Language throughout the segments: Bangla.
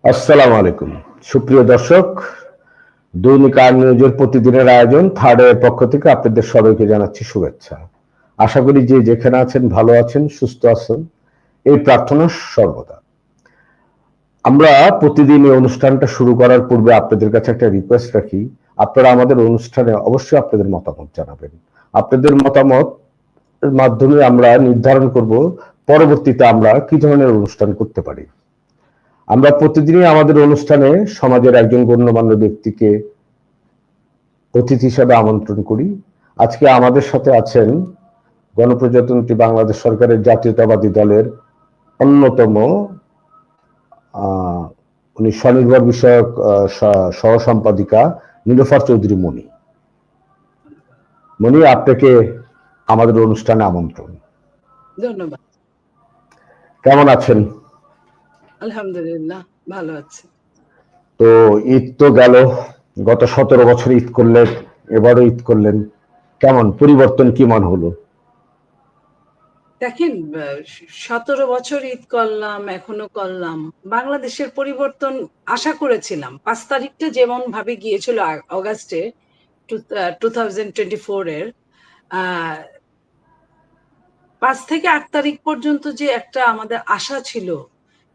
আসসালামু আলাইকুম। সুপ্রিয় দর্শক, দৈনিক আর নিউজের প্রতিদিনের আয়োজন থার্ড এর পক্ষ থেকে আপনাদের সবাইকে জানাচ্ছি শুভেচ্ছা। আশা করি যে যেখানে আছেন ভালো আছেন, সুস্থ আছেন, এই প্রার্থনা সর্বদা। আমরা প্রতিদিন এই অনুষ্ঠানটা শুরু করার পূর্বে আপনাদের কাছে একটা রিকোয়েস্ট রাখি, আপনারা আমাদের অনুষ্ঠানে অবশ্যই আপনাদের মতামত জানাবেন। আপনাদের মতামত মাধ্যমে আমরা নির্ধারণ করব পরবর্তীতে আমরা কি ধরনের অনুষ্ঠান করতে পারি। আমরা প্রতিদিনই আমাদের অনুষ্ঠানে সমাজের একজন গণ্যমান্য ব্যক্তিকে অতিথি হিসাবে আমন্ত্রণ করি। আজকে আমাদের সাথে আছেন গণপ্রজাতন্ত্রী বাংলাদেশ সরকারের জাতীয়তাবাদী দলের অন্যতম উনি স্বনির্ভর বিষয়ক সহ সম্পাদিকা নীলোফার চৌধুরী মনি। মনি, আপনাকে আমাদের অনুষ্ঠানে আমন্ত্রণ। ধন্যবাদ। কেমন আছেন? আলহামদুলিল্লাহ, ভালো আছি। তো ঈদ তো গেল, গত 17 বছর ঈদ করলেন, এবারও ঈদ করলেন, কেমন পরিবর্তন কি মনে হলো? দেখেন, 17 বছর ঈদ করলাম, এখনো করলাম। বাংলাদেশের পরিবর্তন আশা করেছিলাম। 5 তারিখটা যেমন ভাবে গিয়েছিল অগাস্টে 2024 এর, 5 থেকে 8 তারিখ পর্যন্ত যে একটা আমাদের আশা ছিল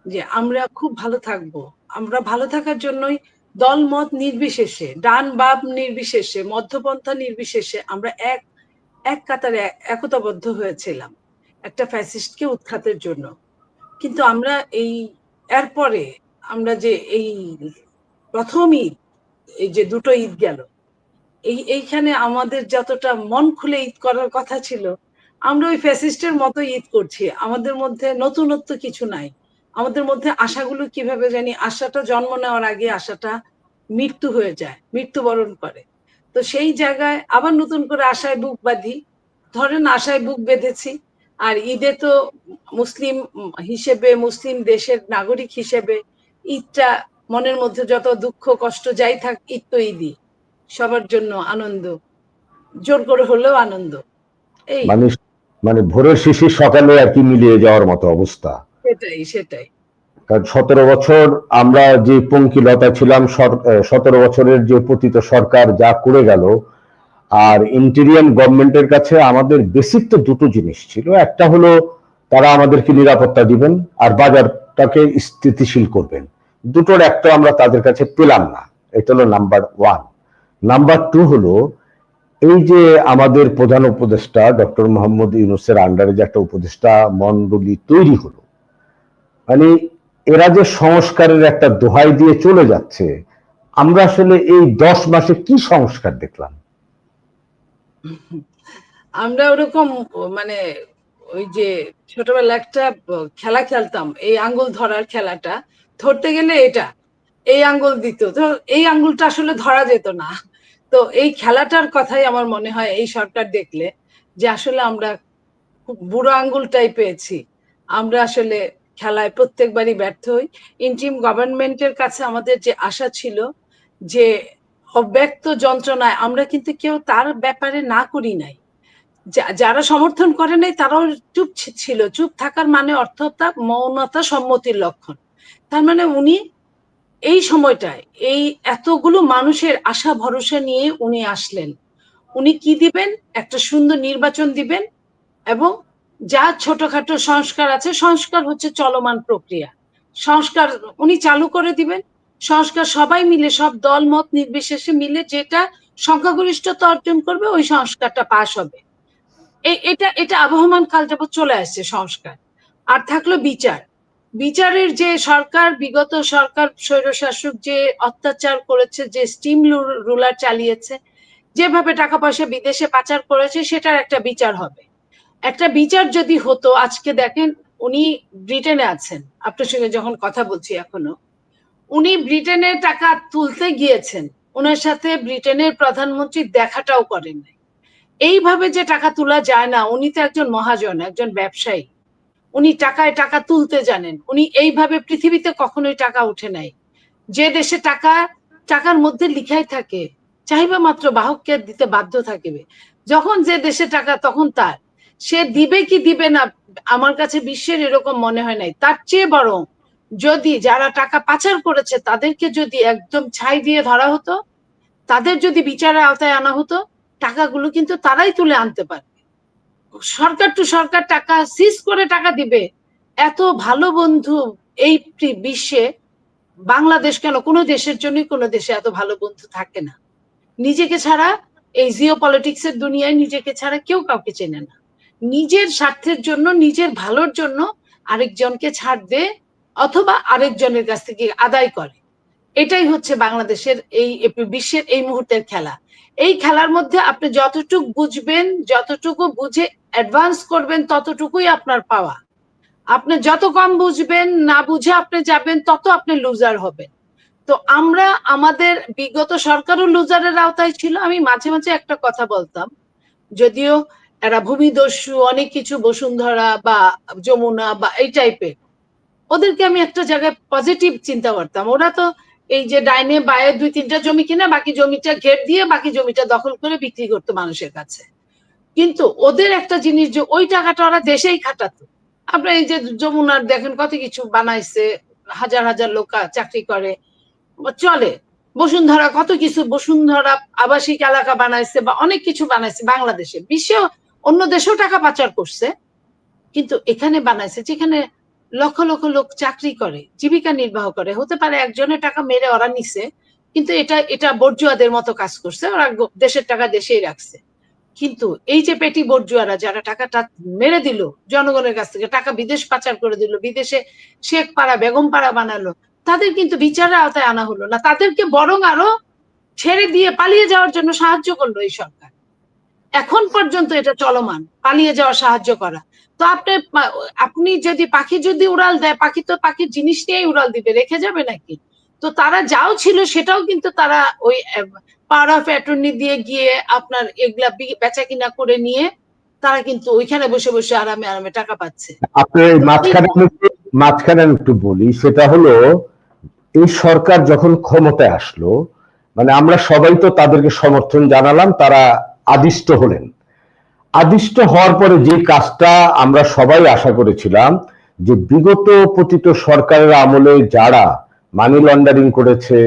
যে আমরা খুব ভালো থাকবো, আমরা ভালো থাকার জন্যই দল মত নির্বিশেষে, ডান বাম নির্বিশেষে, মধ্যপন্থা নির্বিশেষে আমরা এক কাতারে একতাবদ্ধ হয়েছিলাম একটা ফ্যাসিস্টকে উৎখাতের জন্য। কিন্তু আমরা এরপরে আমরা যে এই প্রথম ঈদ, এই যে দুটো ঈদ গেল, এইখানে আমাদের যতটা মন খুলে ঈদ করার কথা ছিল, আমরা ওই ফ্যাসিস্টের মতো ঈদ করছি। আমাদের মধ্যে নতুনত্ব কিছু নাই। আমাদের মধ্যে আশাগুলো কিভাবে জানি, আশাটা জন্ম নেওয়ার আগে আশাটা মৃত্যু হয়ে যায়, মৃত্যুবরণ করে। তো সেই জায়গায় আবার নতুন করে আশায় বুক বাঁধি। ধরেন আশায় বুক বেঁধেছি, আর ঈদে তো মুসলিম হিসেবে, মুসলিম দেশের নাগরিক হিসেবে ঈদটা মনের মধ্যে যত দুঃখ কষ্ট যাই থাক, ঈদ তো ঈদই, সবার জন্য আনন্দ, জোর করে হলেও আনন্দ। এই মানে ভোরের শিশির সকালে আর কি মিলিয়ে যাওয়ার মতো অবস্থা। সেটাই সেটাই। কারণ 17 বছর আমরা যে পঙ্কিলতা ছিলাম, 17 বছরের যে পতিত সরকার যা করে গেল, আর ইন্টেরিয়াম গভর্নমেন্টের কাছে আমাদের বেসিক তো দুটো জিনিস ছিল। একটা হলো তারা আমাদেরকে নিরাপত্তা দিবেন আর বাজারটাকে স্থিতিশীল করবেন। দুটোর একটা আমরা তাদের কাছে পেলাম না। এটা হলো নাম্বার ওয়ান। নাম্বার টু হলো এই যে আমাদের প্রধান উপদেষ্টা ডক্টর মোহাম্মদ ইউনূসের আন্ডারে যে একটা উপদেষ্টা মন্ডলী তৈরি হলো, মানে এরা যে সংস্কারের একটা দোহাই দিয়ে চলে যাচ্ছে, আমরা আসলে এই 10 মাসে কি সংস্কার দেখলাম? আমরা ওরকম, মানে ওই যে ছোটবেলা একটা খেলা খেলতাম, এই আঙ্গুল ধরার খেলাটা, ধরতে গেলে এটা এই আঙ্গুল দিত, তো এই আঙ্গুলটা আসলে ধরা যেত না। তো এই খেলাটার কথাই আমার মনে হয় এই সরকার দেখলে যে আসলে আমরা খুব বুড়ো আঙ্গুলটাই পেয়েছি। আমরা আসলে খেলায় প্রত্যেকবারই ব্যর্থ হই। ইন্টিম গভর্নমেন্টের কাছে আমাদের যে আশা ছিল যে অব্যক্ত যন্ত্রণায়, আমরা কিন্তু কেউ তার ব্যাপারে না করি নাই। যারা সমর্থন করে নাই তারাও চুপ ছিল। চুপ থাকার মানে অর্থটা মৌনতা সম্মতির লক্ষণ। তার মানে উনি এই সময়টায় এই এতগুলো মানুষের আশা ভরসা নিয়ে উনি আসলেন। উনি কি দিবেন? একটা সুন্দর নির্বাচন দিবেন, এবং যা ছোটখাটো সংস্কার আছে, সংস্কার হচ্ছে চলমান প্রক্রিয়া, সংস্কার উনি চালু করে দিবেন। সংস্কার সবাই মিলে, সব দল মত নির্বিশেষে মিলে যেটা সংখ্যাগরিষ্ঠতা অর্জন করবে, ওই সংস্কারটা পাশ হবে। এটা এটা আবহমান কাল যাবত চলে আসছে সংস্কার। আর থাকলো বিচার। বিচারের যে সরকার, বিগত সরকার স্বৈরশাসক যে অত্যাচার করেছে, যে স্টিম রুলার চালিয়েছে, যেভাবে টাকা পয়সা বিদেশে পাচার করেছে, সেটার একটা বিচার হবে। একটা বিচার যদি হতো, আজকে দেখেন উনি ব্রিটেনে আছেন, আপনার সঙ্গে যখন কথা বলছি এখনো, উনি ব্রিটেনে টাকা তুলতে গিয়েছেন, ওনার সাথে ব্রিটেনের প্রধানমন্ত্রী দেখাটাও করেন নাই। এইভাবে যে টাকা তোলা যায় না, উনি তো একজন মহাজন, একজন ব্যবসায়ী, উনি টাকায় টাকা তুলতে জানেন। উনি এইভাবে পৃথিবীতে কখনোই টাকা উঠে নাই। যে দেশে টাকার মধ্যে লিখাই থাকে চাহিবা মাত্র বাহককে দিতে বাধ্য থাকিবে, যখন যে দেশে টাকা তখন তার, সে দিবে কি দিবে না, আমার কাছে বিশ্বের এরকম মনে হয় নাই। তার চেয়ে বরং যদি যারা টাকা পাচার করেছে তাদেরকে যদি একদম ছাই দিয়ে ধরা হতো, তাদের যদি বিচারের আওতায় আনা হতো, টাকাগুলো কিন্তু তারাই তুলে আনতে পারবে। সরকার টু সরকার টাকা সিজ করে টাকা দিবে, এত ভালো বন্ধু এই বিশ্বে বাংলাদেশ কেন, কোনো দেশের জন্য কোনো দেশে এত ভালো বন্ধু থাকে না। নিজেকে ছাড়া এই জিও পলিটিক্স এর দুনিয়ায় নিজেকে ছাড়া কেউ কাউকে চেনে না। নিজের স্বার্থের জন্য, নিজের ভালোর জন্য আরেকজনকে ছাড় দেয় অথবা আরেকজনের কাছ থেকে আদায় করে। এটাই হচ্ছে বাংলাদেশের এই বিশ্বের এই মুহূর্তের খেলা। এই খেলার মধ্যে আপনি যতটুকু বুঝবেন, যতটুকু বুঝে অ্যাডভান্স করবেন, ততটুকুই আপনার পাওয়া। আপনি যত কম বুঝবেন, না বুঝে আপনি যাবেন, তত আপনি লুজার হবেন। তো আমরা আমাদের বিগত সরকারও লুজারের আওতায় ছিল। আমি মাঝে মাঝে একটা কথা বলতাম, যদিও এরা ভূমিদস্যু অনেক কিছু, বসুন্ধরা বা যমুনা বা এই টাইপের, ওদেরকে আমি একটা জায়গায় পজিটিভ চিন্তা করতাম। ওরা তো এই যে ডাইনে বায়ে 2-3টা জমি কিনে বাকি জমিটা ঘের দিয়ে বাকি জমিটা দখল করে বিক্রি করতো মানুষের কাছে। কিন্তু ওদের একটা জিনিস, যে ওই টাকাটা ওরা দেশেই খাটাতো। আপনার এই যে যমুনার দেখেন কত কিছু বানাইছে, হাজার হাজার লোক চাকরি করে, চলে। বসুন্ধরা কত কিছু, বসুন্ধরা আবাসিক এলাকা বানাইছে বা অনেক কিছু বানাইছে বাংলাদেশে, বিশ্বেও অন্য দেশেও টাকা পাচার করছে। কিন্তু এখানে বানাইছে যেখানে লক্ষ লক্ষ লোক চাকরি করে, জীবিকা নির্বাহ করে। হতে পারে একজনের টাকা মেরে ওরা নিছে, কিন্তু এটা বর্জুয়াদের মতো কাজ করছে, ওরা দেশের টাকা দেশেই রাখছে। কিন্তু এই যে পেটি বর্জুয়ারা যারা টাকাটা মেরে দিল জনগণের কাছ থেকে, টাকা বিদেশ পাচার করে দিল, বিদেশে শেখ পাড়া বেগম পাড়া বানালো, তাদের কিন্তু বিচারের আওতায় আনা হলো না। তাদেরকে বরং আরো ছেড়ে দিয়ে পালিয়ে যাওয়ার জন্য সাহায্য করলো এই সরকার। এখন পর্যন্ত এটা চলমান, পালিয়ে যাওয়া সাহায্য করা। তো আপনি যদি পাখি যদি উড়াল দেয়, পাখি তো পাখির জিনিস নিয়েই উড়াল দিবে, রেখে যাবে নাকি? তো তারা যাও ছিল সেটাও কিন্তু তারা ওই পাওয়ার অফ অ্যাটর্নি দিয়ে গিয়ে আপনার এগুলা বেচা কিনা করে নিয়ে তারা কিন্তু ওইখানে বসে বসে আরামে আরামে টাকা পাচ্ছে। আপনার মাঝখানে আমি একটু বলি, সেটা হলো এই সরকার যখন ক্ষমতায় আসলো, মানে আমরা সবাই তো তাদেরকে সমর্থন জানালাম, তারা আদিষ্ট হলেন। আদিষ্ট হওয়ার পরে যে কাজটা আমরা সবাই আশা করেছিলাম, যে বিগত পতিত সরকারের আমলে যারা মানি লন্ডারিং করেছে,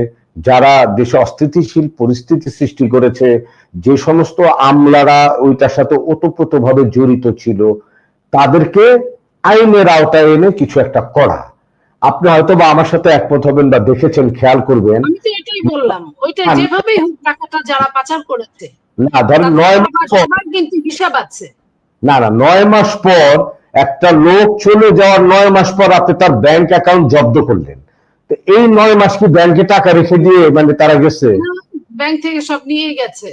যারা দেশে অস্থিতিশীল পরিস্থিতি সৃষ্টি করেছে, যে সমস্ত আমলারা ওইটার সাথে ওতপ্রোতভাবে জড়িত ছিল, তাদেরকে আইনের আওতায় এনে কিছু একটা করা। আপনি হয়তো বা আমার সাথে একমত হবেন বা দেখেছেন, খেয়াল করবেন। আমি তো এটাই বললাম, ওইটা যেভাবেই হোক টাকাটা যারা পাচার করেছে, না ধরেন 9 মাস পর, কিন্তু হিসাব আছে। না 9 মাস পর একটা লোক চলে যাওয়ার 9 মাস পর আপনি তার ব্যাংক অ্যাকাউন্ট জব্দ করলেন। তো এই 9 মাস কি ব্যাংকে টাকা রেখে দিয়ে মানে তারা গেছে? ব্যাংক থেকে সব নিয়ে গেছে।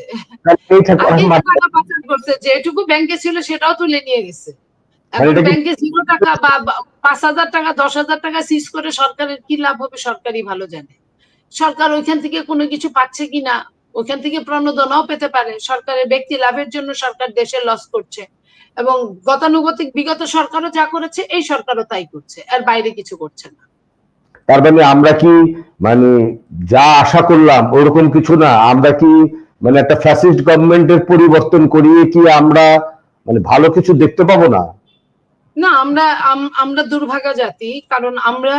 টাকা পাচার করছে, যেটুকু ব্যাংকে ছিল সেটাও তুলে নিয়ে গেছে। এখন ব্যাংকে 0 টাকা বা 5,000 টাকা 10,000 টাকা সিজ করে সরকারের কি লাভ হবে সরকারই ভালো জানে। সরকার ওইখান থেকে কোনো কিছু পাচ্ছে কিনা, ওইখান থেকে প্রণোদনাও পেতে পারে। সরকারের ব্যক্তি লাভের জন্য সরকার দেশের লস করছে, এবং গতানুগতিক বিগত সরকারও যা করেছে এই সরকারও তাই করছে, এর বাইরে কিছু করছে না। তার মানে আমরা কি মানে যা আশা করলাম ওরকম কিছু না? আমরা কি মানে একটা ফ্যাসিস্ট গভর্নমেন্টের পরিবর্তন করিয়ে কি আমরা মানে ভালো কিছু দেখতে পাবো না? না, আমরা দুর্ভাগা জাতি। কারণ আমরা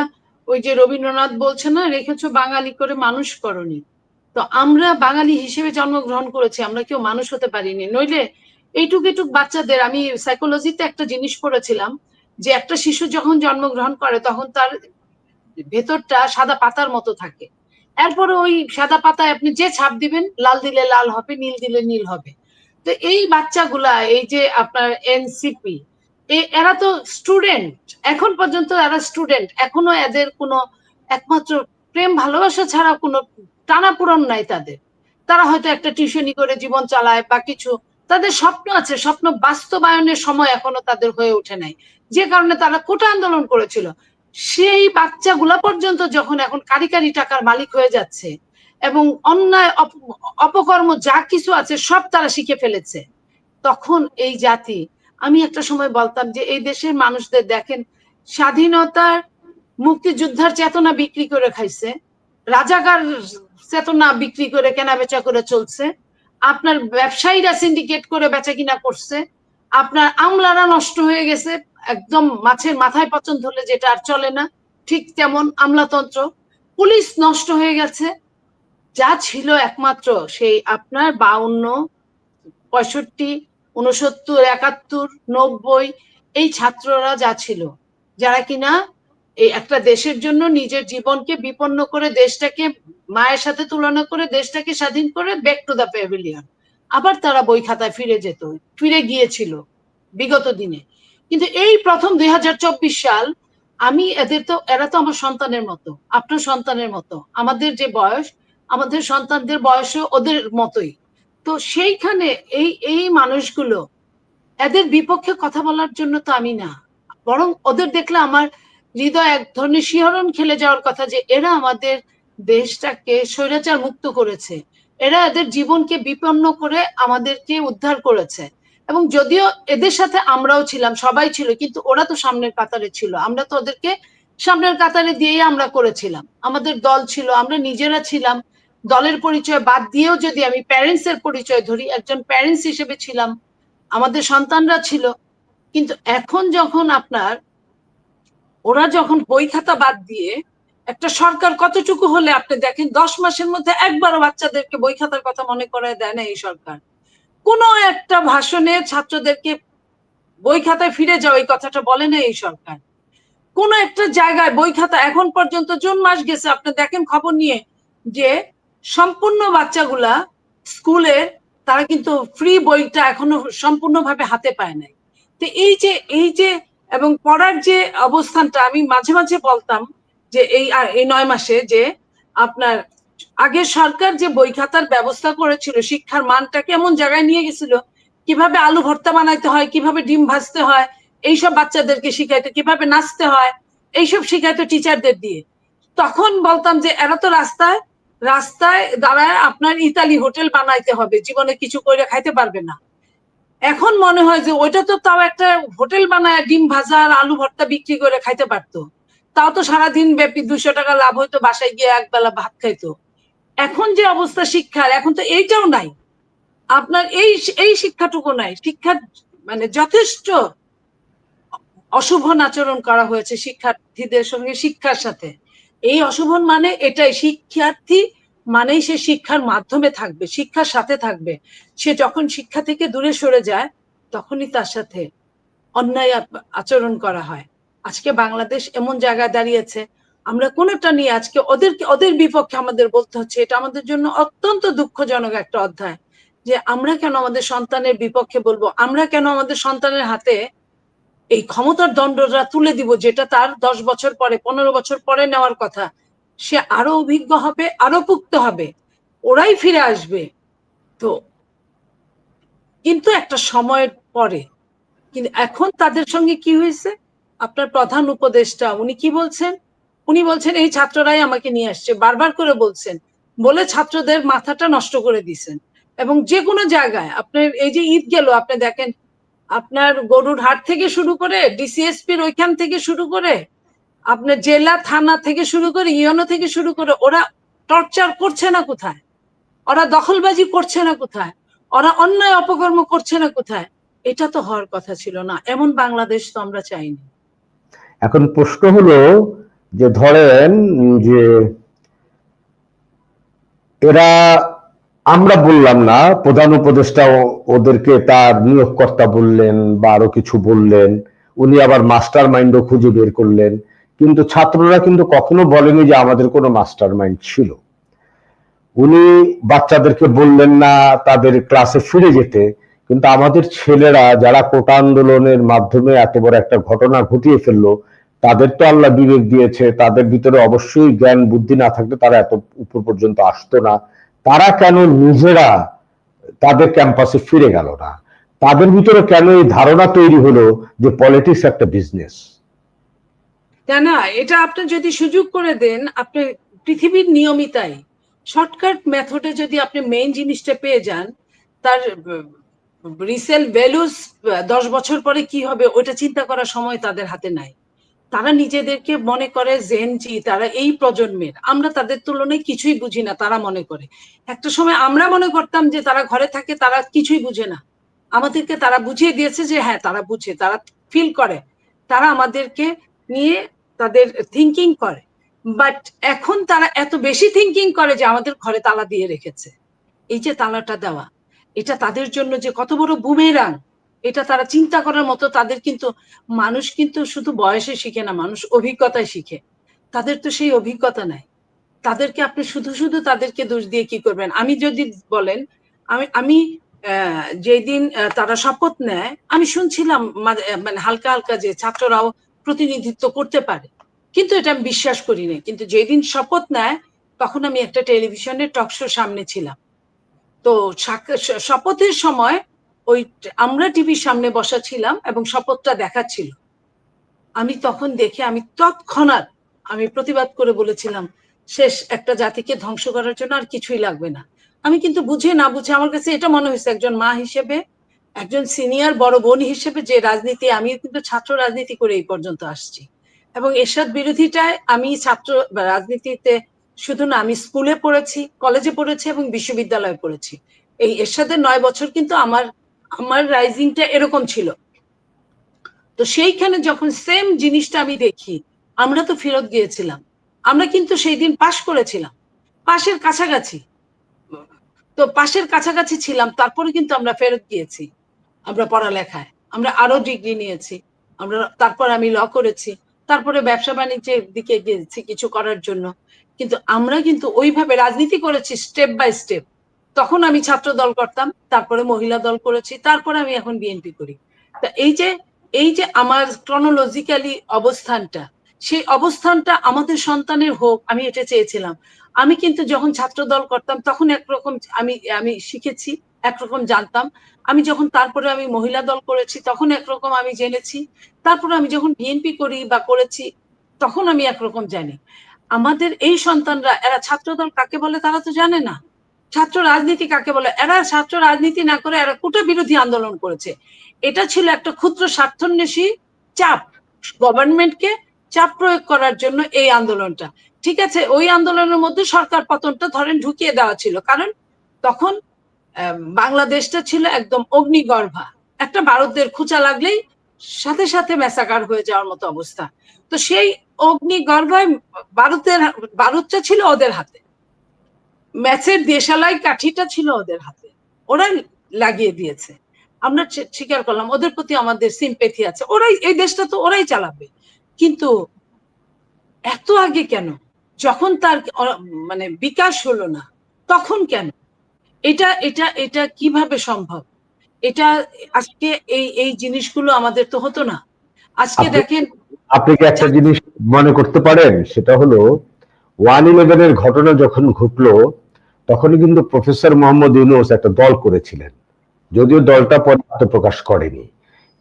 ওই যে রবীন্দ্রনাথ বলছে না, রেখেছো বাঙালি করে মানুষ করনি। তো আমরা বাঙালি হিসেবে জন্মগ্রহণ করেছি, আমরা কেউ মানুষ হতে পারিনি। নইলে এইটুক বাচ্চাদের, আমি সাইকোলজিতে একটা জিনিস পড়েছিলাম, যে একটা শিশু যখন জন্মগ্রহণ করে তখন তার ভেতরটা সাদা পাতার মতো থাকে। এরপরে ওই সাদা পাতায় আপনি যে ছাপ দিবেন, লাল দিলে লাল হবে, নীল দিলে নীল হবে। তো এই বাচ্চাগুলা, এই যে আপনার এনসিপি, এরা তো স্টুডেন্ট, এখন পর্যন্ত এরা স্টুডেন্ট, এখনো এদের কোনো একমাত্র প্রেম ভালোবাসা ছাড়া কোনো টানাপোড়েন নাই তাদের। তারা হয়তো একটা টিউশনি করে জীবন চালায় বা কিছু, তাদের স্বপ্ন আছে, স্বপ্ন বাস্তবায়নের সময় এখনো তাদের হয়ে ওঠে নাই, যে কারণে তারা কোটা আন্দোলন করেছিল। সেই বাচ্চাগুলা পর্যন্ত যখন এখন কারি কারি টাকার মালিক হয়ে যাচ্ছে এবং অন্যায় অপকর্ম যা কিছু আছে সব তারা শিখে ফেলেছে, তখন এই জাতি, আমি একটা সময় বলতাম যে এই দেশের মানুষদের দেখেন, স্বাধীনতার মুক্তিযোদ্ধার চেতনা বিক্রি করে খাইছে, রাজাকার চেতনা বিক্রি করে কেনা বেচা করে চলছে, আপনার ব্যবসায়ীরা সিন্ডিকেট করে বেচা কিনা করছে, আপনার আমলারা নষ্ট হয়ে গেছে, একদম মাছের মাথায় পচন ধরলে যেটা আর চলে না। ঠিক তেমন আমলাতন্ত্র, পুলিশ নষ্ট হয়ে গেছে। যা ছিল একমাত্র সেই আপনার 52, 65, 69, 71, 90 এই ছাত্ররা যা ছিল, যারা কিনা এই একটা দেশের জন্য নিজের জীবনকে বিপন্ন করে দেশটাকে মায়ের সাথে তুলনা করে দেশটাকে স্বাধীন করে ব্যাক টু দ্য প্যাভিলিয়ন, আবার তারা বই খাতায় ফিরে গিয়েছিল বিগত দিনে। কিন্তু এই প্রথম 2024 সাল, আমি এরা তো আমার সন্তানের মতো, আপনার সন্তানের মতো, আমাদের যে বয়স, আমাদের সন্তানদের বয়সও ওদের মতোই। তো সেইখানে এই এই মানুষগুলো, এদের বিপক্ষে কথা বলার জন্য তো আমি না, বরং ওদের দেখলে আমার হৃদয় এক ধরনের শিহরণ খেলে যাওয়ার কথা, যে এরা আমাদের দেশটাকে স্বৈরাচার মুক্ত করেছে, এরা এদের জীবনকে বিপন্ন করে আমাদেরকে উদ্ধার করেছে। এবং যদিও এদের সাথে আমরাও ছিলাম, সবাই ছিল, কিন্তু ওরা তো সামনের কাতারে ছিল, আমরা তো ওদেরকে সামনের কাতারে দিয়েই আমরা করেছিলাম। আমাদের দল ছিল, আমরা নিজেরা ছিলাম। দলের পরিচয় বাদ দিয়েও যদি আমি প্যারেন্টস এর পরিচয় ধরি, একজন প্যারেন্টস হিসেবে ছিলাম, আমাদের সন্তানরা ছিল। কিন্তু এখন যখন ওরা যখন বই খাতা বাদ দিয়ে, একটা সরকার কতটুকু হলে আপনি দেখেন 10 মাসের মধ্যে একবারও বাচ্চাদেরকে বই খাতার কথা মনে করায় দেয় না এই সরকার। কোন একটা ভাষণে ছাত্রদেরকে বই খাতায় ফিরে যাও এই কথাটা বলে না এই সরকার। কোন একটা জায়গায় বই খাতা এখন পর্যন্ত, জুন মাস গেছে, আপনি দেখেন খবর নিয়ে, যে সম্পূর্ণ বাচ্চাগুলা স্কুলে তারা কিন্তু ফ্রি বইটা এখনো সম্পূর্ণভাবে হাতে পায় নাই। তো এই যে এবং পড়ার যে অবস্থানটা, আমি মাঝে মাঝে বলতাম যে এই 9 মাসে যে আপনার আগের সরকার যে বই খাতার ব্যবস্থা করেছিল, শিক্ষার মানটাকে এমন জায়গায় নিয়ে গেছিল, কিভাবে আলু ভর্তা বানাইতে হয়, কিভাবে ডিম ভাজতে হয়, এইসব বাচ্চাদেরকে শিখাইতো, কিভাবে নাচতে হয়, এইসব শিখাইতো টিচারদের দিয়ে। তখন বলতাম যে এরা তো রাস্তায় রাস্তায় দাঁড়ায় আপনার ইতালি হোটেল বানাইতে হবে, জীবনে কিছু করে খাইতে পারবে না। এখন মনে হয় যে ওইটা তো তাও একটা হোটেল বানায় ডিম ভাজা আর আলু ভর্তা বিক্রি করে খাইতে পারতো, তাও তো সারাদিন ব্যাপী 200 টাকা লাভ হইতো, বাসায় গিয়ে একবেলা ভাত খাইতো। এখন যে অবস্থা শিক্ষার, এখন তো এইটাও নাই, আপনার এই শিক্ষাটুকু নাই। শিক্ষার মানে যথেষ্ট অশুভন আচরণ করা হয়েছে শিক্ষার্থীদের সঙ্গে, শিক্ষার সাথে। এই অশুভন মানে এটাই, শিক্ষার্থী মানেই সে শিক্ষার মাধ্যমে থাকবে, শিক্ষার সাথে থাকবে। সে যখন শিক্ষা থেকে দূরে সরে যায়, তখনই তার সাথে অন্যায় আচরণ করা হয়। আজকে বাংলাদেশ এমন জায়গায় দাঁড়িয়েছে, আমরা কোনোটা নিয়ে আজকে ওদের বিপক্ষে আমাদের বলতে হচ্ছে, এটা আমাদের জন্য অত্যন্ত দুঃখজনক একটা অধ্যায়। যে আমরা কেন আমাদের সন্তানের বিপক্ষে বলবো, আমরা কেন আমাদের সন্তানের হাতে এই ক্ষমতার দণ্ডটা তুলে দিব, যেটা তার 10 বছর পরে, 15 বছর পরে নেওয়ার কথা। সে আরো অভিজ্ঞ হবে, আরো পুক্ত হবে, ওরাই ফিরে আসবে। তো কিন্তু একটা সময়ের পরে, কিন্তু এখন তাদের সঙ্গে কি হয়েছে, আপনার প্রধান উপদেষ্টা উনি কি বলছেন, উনি বলছেন এই ছাত্ররাই আমাকে নিয়ে আসছে, বারবার করে বলছেন, বলে ছাত্রদের মাথাটা নষ্ট করে দিয়েছেন। এবং যে কোনো জায়গায় আপনার এই যে ঈদ গেল, আপনি দেখেন আপনার গরুর হাট থেকে শুরু করে ডিসিএসপির ওইখান থেকে শুরু করে আপনার জেলা থানা থেকে শুরু করে ইউএনও থেকে শুরু করে, ওরা টর্চার করছে না কোথায়, ওরা দখলবাজি করছে না কোথায়, ওরা অন্যায় অপকর্ম করছে না কোথায়? এটা তো হওয়ার কথা ছিল না, এমন বাংলাদেশ তো আমরা চাইনি। এখন প্রশ্ন হলো যে ধরেন যে এরা, আমরা বললাম না, প্রধান উপদেষ্টা ওদেরকে তার নিয়োগকর্তা বললেন বা আরো কিছু বললেন, উনি আবার মাস্টার মাইন্ডও খুঁজে বের করলেন, কিন্তু ছাত্ররা কিন্তু কখনো বলেনি যে আমাদের কোনো মাস্টার মাইন্ড ছিল। উনি বাচ্চাদেরকে বললেন না তাদের ক্লাসে ফিরে যেতে, কিন্তু আমাদের ছেলেরা যারা কোটা আন্দোলনের মাধ্যমে এত বড় একটা ঘটনা ঘটিয়ে ফেললো, তাদের তো আল্লাহ বিবেক দিয়েছে, তাদের ভিতরে অবশ্যই জ্ঞান বুদ্ধি না থাকলে তারা এত উপর পর্যন্ত আসতো না। তারা কেন নিজেরা তাদের ক্যাম্পাসে ফিরে গেল না? তাদের ভিতরে কেন এই ধারণা তৈরি হলো যে পলিটিক্স একটা বিজনেস? না, এটা আপনি যদি সুযোগ করে দেন, আপনি পৃথিবীর নিয়মিতাই শর্টকাট মেথডে যদি আপনি মেইন জিনিসটা পেয়ে যান, তার রিসেল ভ্যালুস 10 বছর পরে কি হবে ওইটা চিন্তা করার সময় তাদের হাতে নাই। তারা নিজেদেরকে মনে করে জেনজি, তারা এই প্রজন্মের, আমরা তাদের তুলনায় কিছুই বুঝি না তারা মনে করে। একটা সময় আমরা মনে করতাম যে তারা ঘরে থাকে, তারা কিছুই বুঝে না। আমাদেরকে তারা বুঝিয়ে দিয়েছে যে হ্যাঁ তারা বুঝে, তারা ফিল করে, তারা আমাদেরকে নিয়ে তাদের থিঙ্কিং করে, বাট এখন তারা এত বেশি থিঙ্কিং করে যে আমাদের ঘরে তালা দিয়ে রেখেছে। এই যে তালাটা দেওয়া, এটা তাদের জন্য যে কত বড় বুমেরাং, এটা তারা চিন্তা করার মতো। তাদের কিন্তু, মানুষ কিন্তু শুধু বয়সে শিখে না, মানুষ অভিজ্ঞতায় শিখে। তাদের তো সেই অভিজ্ঞতা নাই। তাদেরকে আপনি শুধু শুধু তাদেরকে দোষ দিয়ে কি করবেন? আমি যদি বলেন, আমি যেদিন তারা শপথ নেয়, আমি শুনছিলাম মানে হালকা হালকা যে ছাত্ররাও প্রতিনিধিত্ব করতে পারে, কিন্তু এটা আমি বিশ্বাস করি না। কিন্তু যেদিন শপথ নেয়, তখন আমি একটা টেলিভিশনের টকশোর সামনে ছিলাম। তো শপথের সময় ওই আমরা টিভির সামনে বসা ছিলাম এবং শপথটা দেখাচ্ছিল। আমি তখন দেখে আমি তৎক্ষণাৎ আমি প্রতিবাদ করে বলেছিলাম, শেষ, একটা জাতিকে ধ্বংস করার জন্য আর কিছুই লাগবে না। আমি কিন্তু বুঝে না বুঝে আমার কাছে এটা মনে হয়েছে, একজন মা হিসেবে, একজন সিনিয়র বড় বোন হিসেবে, যে রাজনীতি, আমি কিন্তু ছাত্র রাজনীতি করে এই পর্যন্ত আসছি, এবং এরশাদ বিরোধিতায় আমি ছাত্র রাজনীতিতে শুধু না, আমি স্কুলে পড়েছি, কলেজে পড়েছি এবং বিশ্ববিদ্যালয়ে পড়েছি। এই এরশাদের 9 বছর কিন্তু আমার রাইজিংটা এরকম ছিল। তো সেইখানে যখন সেম জিনিসটা আমি দেখি, আমরা তো ফেরত গিয়েছিলাম, আমরা কিন্তু সেই দিন পাশ করেছিলাম, পাশের কাছাকাছি, তো পাশের কাছাকাছি ছিলাম, তারপরে কিন্তু আমরা ফেরত গিয়েছি। আমরা পড়ালেখায় আমরা আরো ডিগ্রি নিয়েছি, তারপর আমি ল করেছি, তারপরে ব্যবসা বাণিজ্যের দিকে গিয়েছি কিছু করার জন্য। কিন্তু আমরা কিন্তু ওইভাবে রাজনীতি করেছি স্টেপ বাই স্টেপ। তখন আমি ছাত্র দল করতাম, তারপরে মহিলা দল করেছি, তারপরে আমি এখন বিএনপি করি। তা এই যে আমার ক্রনোলজিক্যালি অবস্থানটা, সেই অবস্থানটা আমাদের সন্তানের হোক, আমি এটা চেয়েছিলাম। আমি কিন্তু যখন ছাত্র দল করতাম তখন একরকম আমি শিখেছি, একরকম জানতাম। আমি যখন তারপরে আমি মহিলা দল করেছি তখন একরকম আমি জেনেছি, তারপরে আমি যখন বিএনপি করি বা করেছি তখন আমি একরকম জানি। আমাদের এই সন্তানরা, এরা ছাত্র দল কাকে বলে তারা তো জানে না, ছাত্র রাজনীতি কাকে বলে। এরা ছাত্র রাজনীতি না করে এরা কোটা বিরোধী আন্দোলন করেছে। এটা ছিল একটা ক্ষুদ্র স্বার্থান্বেষী চাপ, গভর্নমেন্টকে চাপ প্রয়োগ করার জন্য এই আন্দোলনটা। ঠিক আছে, ওই আন্দোলনের মধ্যে সরকার পতনটা ধরেন ঢুকিয়ে দেওয়া ছিল, কারণ তখন বাংলাদেশটা ছিল একদম অগ্নিগর্ভা, একটা বারুদের খোঁচা লাগলেই সাথে সাথে ম্যাসাকার হয়ে যাওয়ার মতো অবস্থা। তো সেই অগ্নিগর্ভায় বারুদটা ছিল ওদের হাতে, ম্যাচের দেশালাই কাঠিটা ছিল ওদের হাতে, ওরা লাগিয়ে দিয়েছে। আমরা স্বীকার করলাম, ওদের প্রতি আমাদের সিম্পেথি আছে, ওরাই এই দেশটা তো ওরাই চালাবে। কিন্তু এত আগে কেন, যখন তার মানে বিকাশ হলো না তখন কেন? এটা এটা এটা কিভাবে সম্ভব? এটা আজকে এই জিনিসগুলো আমাদের তো হতো না। আজকে দেখেন, আপনি কি একটা জিনিস মনে করতে পারেন, সেটা হলো 1/11 ঘটনা যখন ঘটলো তখনই কিন্তু প্রফেসর মোহাম্মদ ইউনূস একটা দল করেছিলেন, যদিও দলটা পরে আত্মপ্রকাশ করেনি।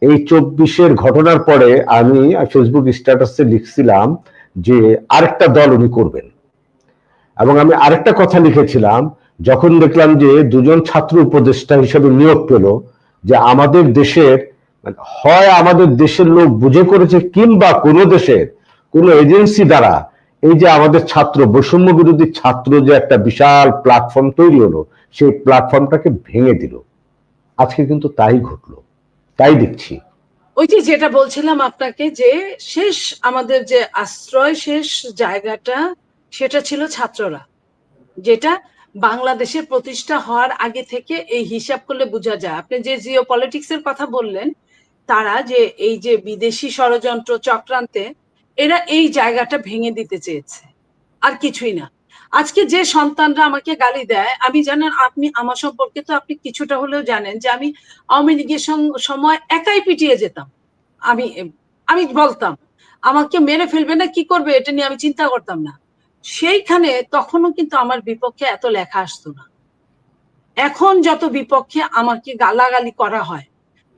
এই 24-এর ঘটনার পরে আমি ফেসবুক স্ট্যাটাসে লিখছিলাম যে আরেকটা দল উনি করবেন, এবং আমি আরেকটা কথা লিখেছিলাম, যখন দেখলাম যে দুজন ছাত্র উপদেষ্টা হিসেবে নিয়োগ পেল, যে আমাদের দেশের, হয় আমাদের দেশের লোক বুঝে করেছে, কিংবা কোনো দেশের কোনো এজেন্সি দ্বারা এই যে আমাদের ছাত্র বৈষম্য বিরোধী ছাত্র যে একটা বিশাল প্ল্যাটফর্ম তৈরি হলো, সেই প্ল্যাটফর্মটাকে ভেঙে দিল। আজকে কিন্তু তাই ঘটলো, তাই দেখছি। ওই যে যেটা বলছিলাম আপনাকে, যে শেষ আমাদের যে আশ্রয় শেষ জায়গাটা, সেটা ছিল ছাত্ররা, যেটা বাংলাদেশের প্রতিষ্ঠা হওয়ার আগে থেকে এই হিসাব করলে বোঝা যায়। আপনি যে জিও পলিটিক্সের কথা বললেন, তারা যে এই যে বিদেশি ষড়যন্ত্র চক্রান্তে এরা এই জায়গাটা ভেঙে দিতে চেয়েছে, আর কিছুই না। আজকে যে সন্তানরা আমাকে গালি দেয়, আমি জানেন, আপনি আমার সম্পর্কে তো আপনি কিছুটা হলেও জানেন যে আমি আওয়ামী লীগের সময় একাই পিটিয়ে যেতাম। আমি আমি বলতাম আমাকে মেরে ফেলবে না, কি করবে এটা নিয়ে আমি চিন্তা করতাম না। সেইখানে তখনও কিন্তু আমার বিপক্ষে এত লেখা আসতো না। এখন যত বিপক্ষে আমাকে গালাগালি করা হয়,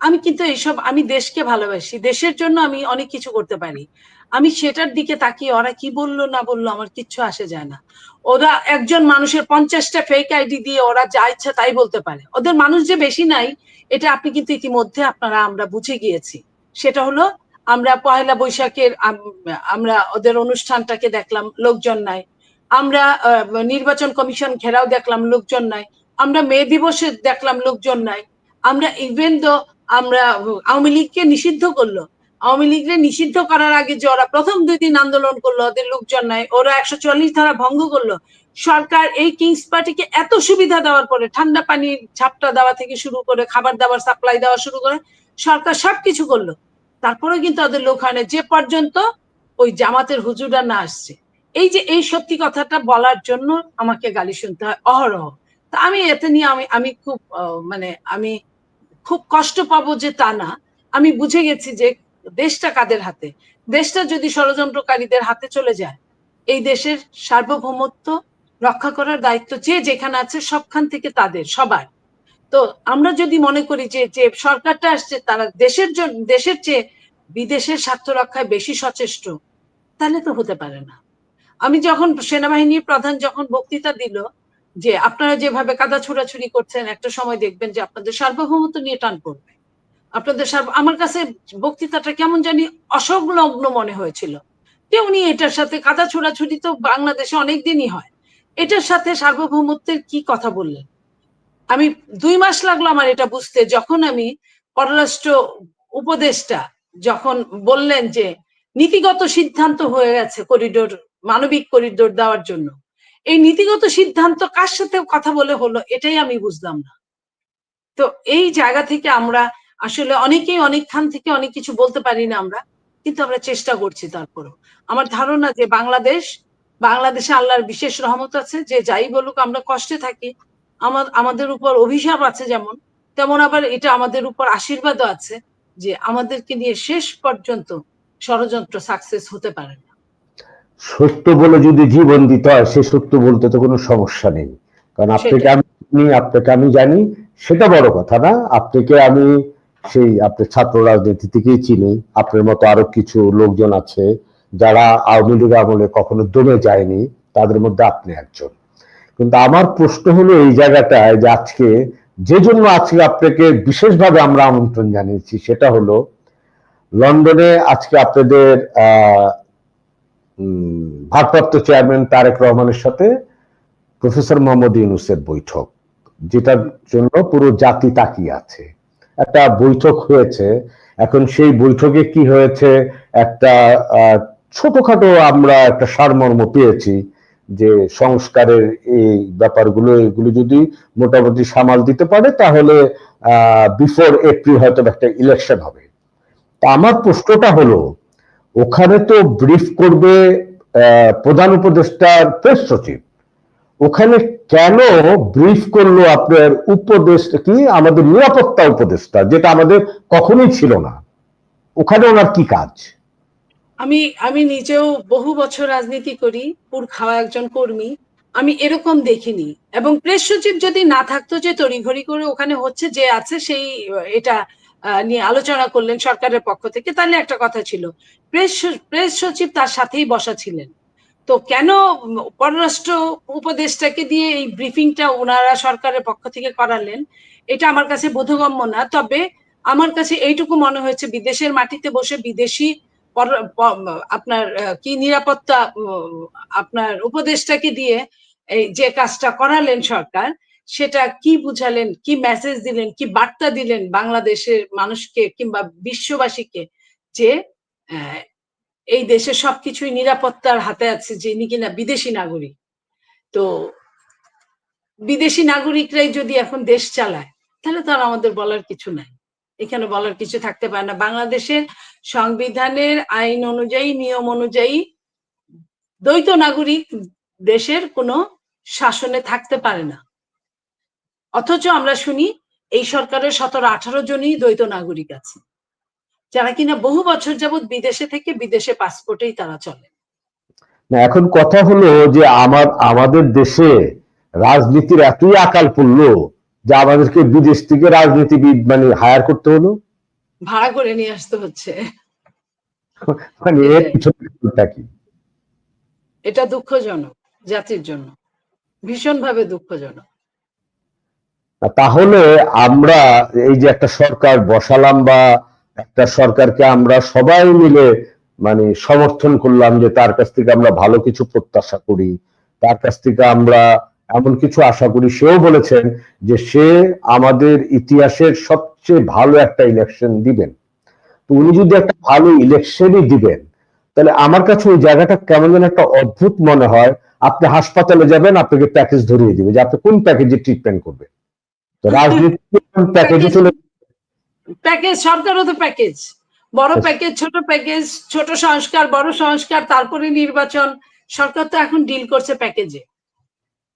আমি কিন্তু এইসব, আমি দেশকে ভালোবাসি, দেশের জন্য আমি অনেক কিছু করতে পারি, আমি সেটার দিকে তাকিয়ে ওরা কি বললো না বললো আমার কিচ্ছু আসে যায় না। ওরা একজন মানুষের 50টা ফেক আইডি দিয়ে ওরা যা ইচ্ছা তাই বলতে পারে। ওদের মানুষ যে বেশি নাই, এটা আপনি কিন্তু ইতিমধ্যে আমরা বুঝে গিয়েছি। সেটা হলো, আমরা পয়লা বৈশাখের আমরা ওদের অনুষ্ঠানটাকে দেখলাম, লোকজন নাই। আমরা নির্বাচন কমিশন ঘেরাও দেখলাম, লোকজন নাই। আমরা মে দিবসে দেখলাম, লোকজন নাই। আমরা ইভেন তো আমরা আওয়ামী লীগকে নিষিদ্ধ করলো, আওয়ামী লীগকে নিষিদ্ধ করার আগে যে ওরা প্রথম 2 দিন আন্দোলন করলো, ওদের লোকজন নাই, ওরা 144 ধারা ভঙ্গ করলো। সরকার এই কিংস পার্টিকে এত সুবিধা দেওয়ার পরে, ঠান্ডা পানির ঝাপটা দেওয়া থেকে শুরু করে খাবার দাবার সাপ্লাই দেওয়া শুরু করে সরকার সবকিছু করলো, তারপরে কিন্তু ওদের লোক হয় না, যে পর্যন্ত ওই জামাতের হুজুররা না আসছে। এই যে এই সত্যি কথাটা বলার জন্য আমাকে গালি শুনতে হয় অহরহ। তা আমি এতে নিয়ে আমি খুব মানে আমি খুব কষ্ট পাবো যে তা না। আমি বুঝে গেছি যে দেশটা কাদের হাতে। দেশটা যদি ষড়যন্ত্রকারীদের হাতে চলে যায়, এই দেশের সার্বভৌমত্ব রক্ষা করার দায়িত্ব যে যেখানে আছে সবখান থেকে তাদের সবার। তো আমরা যদি মনে করি যে যে সরকারটা আসছে তারা দেশের জন্য, দেশের চেয়ে বিদেশের স্বার্থ রক্ষায় বেশি সচেষ্ট, তাহলে তো হতে পারে না। আমি যখন সেনাবাহিনীর প্রধান যখন বক্তৃতা দিল যে আপনারা যেভাবে কাদা ছোড়াছুড়ি করছেন, একটা সময় দেখবেন যে আপনাদের সার্বভৌমত্ব নিয়ে টান পড়বে, আপনাদের আমার কাছে বক্তৃতাটা কেমন জানি অসংলগ্ন মনে হয়েছিল। যে উনি এটার সাথে, কাদা ছোড়াছুড়ি তো বাংলাদেশে অনেক দিনই হয়, এটার সাথে সার্বভৌমত্বের কি কথা বললেন। আমি 2 মাস লাগলো আমার এটা বুঝতে, যখন আমি পররাষ্ট্র উপদেষ্টা যখন বললেন যে নীতিগত সিদ্ধান্ত হয়ে গেছে করিডোর, মানবিক করিডোর দেওয়ার জন্য। এই নীতিগত সিদ্ধান্ত কার সাথে কথা বলে হলো, এটাই আমি বুঝলাম না। তো এই জায়গা থেকে আমরা আসলে অনেকেই অনেকখান থেকে অনেক কিছু বলতে পারি না আমরা, কিন্তু আমরা চেষ্টা করছি। তারপরেও আমার ধারণা যে বাংলাদেশে আল্লাহর বিশেষ রহমত আছে, যে যাই বলুক আমরা কষ্টে থাকি, আমাদের উপর অভিশাপ আছে যেমন, তেমন আবার এটা আমাদের উপর আশীর্বাদও আছে যে আমাদেরকে নিয়ে শেষ পর্যন্ত ষড়যন্ত্র সাকসেস হতে পারে না। সত্য বলে যদি জীবন দিতে হয়, সে সত্য বলতে তো কোনো সমস্যা নেই। কারণ আপনাকে আমি জানি, সেটা বড় কথা না। আপনাকে আমি সেই আপনার ছাত্র রাজনীতি থেকেই চিনি। আপনার মতো আরো কিছু লোকজন আছে যারা আওয়ামী লীগ আমলে কখনো দমে যায়নি, তাদের মধ্যে আপনি একজন। কিন্তু আমার প্রশ্ন হলো এই জায়গাটায় যে আজকে যে জন্য আজকে আপনাকে বিশেষভাবে আমরা আমন্ত্রণ জানিয়েছি, সেটা হলো লন্ডনে আজকে আপনাদের ভারপ্রাপ্ত চেয়ারম্যান তারেক রহমানের সাথে প্রফেসর মোহাম্মদ ইউনূসের বৈঠক, যেটার জন্য পুরো জাতি তাকিয়ে আছে। একটা বৈঠক হয়েছে, এখন সেই বৈঠকে কি হয়েছে, একটা ছোটখাটো আমরা একটা সারমর্ম পেয়েছি যে সংস্কারের এই ব্যাপারগুলো, এগুলো যদি মোটামুটি সামাল দিতে পারে তাহলে বিফোর এপ্রিল হয়তো একটা ইলেকশন হবে। তা আমার প্রশ্নটা হলো, ওখানে তো ব্রিফ করবে প্রধান উপদেষ্টার প্রেস সচিব, ওখানে কেন ব্রিফ করলো আপনার উপদেষ্টা, কি আমাদের নিরাপত্তা উপদেষ্টা, যেটা আমাদের কখনোই ছিল না? ওখানে ওনার কি কাজ? আমি নিজেও বহু বছর রাজনীতি করি, পুর খাওয়া একজন কর্মী, আমি এরকম দেখিনি। এবং প্রেস সচিব যদি না থাকতো, যে তড়িঘড়ি করে ওখানে হচ্ছে, যে আছে সেই এটা নিয়ে আলোচনা করলেন সরকারের পক্ষ থেকে, তাহলে একটা কথা ছিল। প্রেস সচিব তার সাথেই বসা ছিলেন। তো কেন পররাষ্ট্র উপদেষ্টাকে দিয়ে এই ব্রিফিংটা ওনারা সরকারের পক্ষ থেকে করালেন, এটা আমার কাছে বোধগম্য না। তবে আমার কাছে এইটুকু মনে হয়েছে, বিদেশের মাটিতে বসে বিদেশি আপনার কি নিরাপত্তা আপনার উপদেষ্টাকে দিয়ে এই যে কাজটা করালেন সরকার, সেটা কি বুঝালেন, কি মেসেজ দিলেন, কি বার্তা দিলেন বাংলাদেশের মানুষকে কিংবা বিশ্ববাসীকে, যে এই দেশে সবকিছুই নিরাপত্তার হাতে আছে, যিনি কিনা বিদেশি নাগরিক। তো বিদেশি নাগরিকরাই যদি এখন দেশ চালায়, তাহলে তো আর আমাদের বলার কিছু নাই, এখানে বলার কিছু থাকতে পারে না। বাংলাদেশের সংবিধানের আইন অনুযায়ী, নিয়ম অনুযায়ী দ্বৈত নাগরিক দেশের কোনো শাসনে থাকতে পারে না। অথচ আমরা শুনি এই সরকারের 17-18 জনই দ্বৈত নাগরিক আছে, যারা কিনা বহু বছর যাবৎ বিদেশে থেকে বিদেশে পাসপোর্টেই তারা চলে। না, এখন কথা হলো যে আমাদের দেশে রাজনীতির এতই আকাল পড়লো যে আমাদেরকে বিদেশ থেকে রাজনীতিবিদ মানে হায়ার করতে হলো, ভাড়া করে নিয়ে আসতে হচ্ছে। মানে এর পিছনে কি? এটা দুঃখজনক, জাতির জন্য ভীষণভাবে দুঃখজনক। তাহলে আমরা এই যে একটা সরকার বসালাম, বা একটা সরকারকে আমরা সবাই মিলে মানে সমর্থন করলাম, যে তার কাছ থেকে আমরা ভালো কিছু প্রত্যাশা করি, তার কাছ থেকে আমরা এমন কিছু আশা করি। সেও বলেছেন যে সে আমাদের ইতিহাসের সবচেয়ে ভালো একটা ইলেকশন দিবেন। তো উনি যদি একটা ভালো ইলেকশনই দিবেন, তাহলে আমার কাছে ওই জায়গাটা কেমন যেন একটা অদ্ভুত মনে হয়। আপনি হাসপাতালে যাবেন, আপনাকে প্যাকেজ ধরিয়ে দিবে যে আপনি কোন প্যাকেজে ট্রিটমেন্ট করবেন। তো রাজনীতি প্যাকেজে চলে। প্যাকেজ, সরকারও তো প্যাকেজ, বড় প্যাকেজ, ছোট প্যাকেজ, ছোট সংস্কার, বড় সংস্কার, তারপরে নির্বাচন। সরকার তো এখন ডিল করছে প্যাকেজে।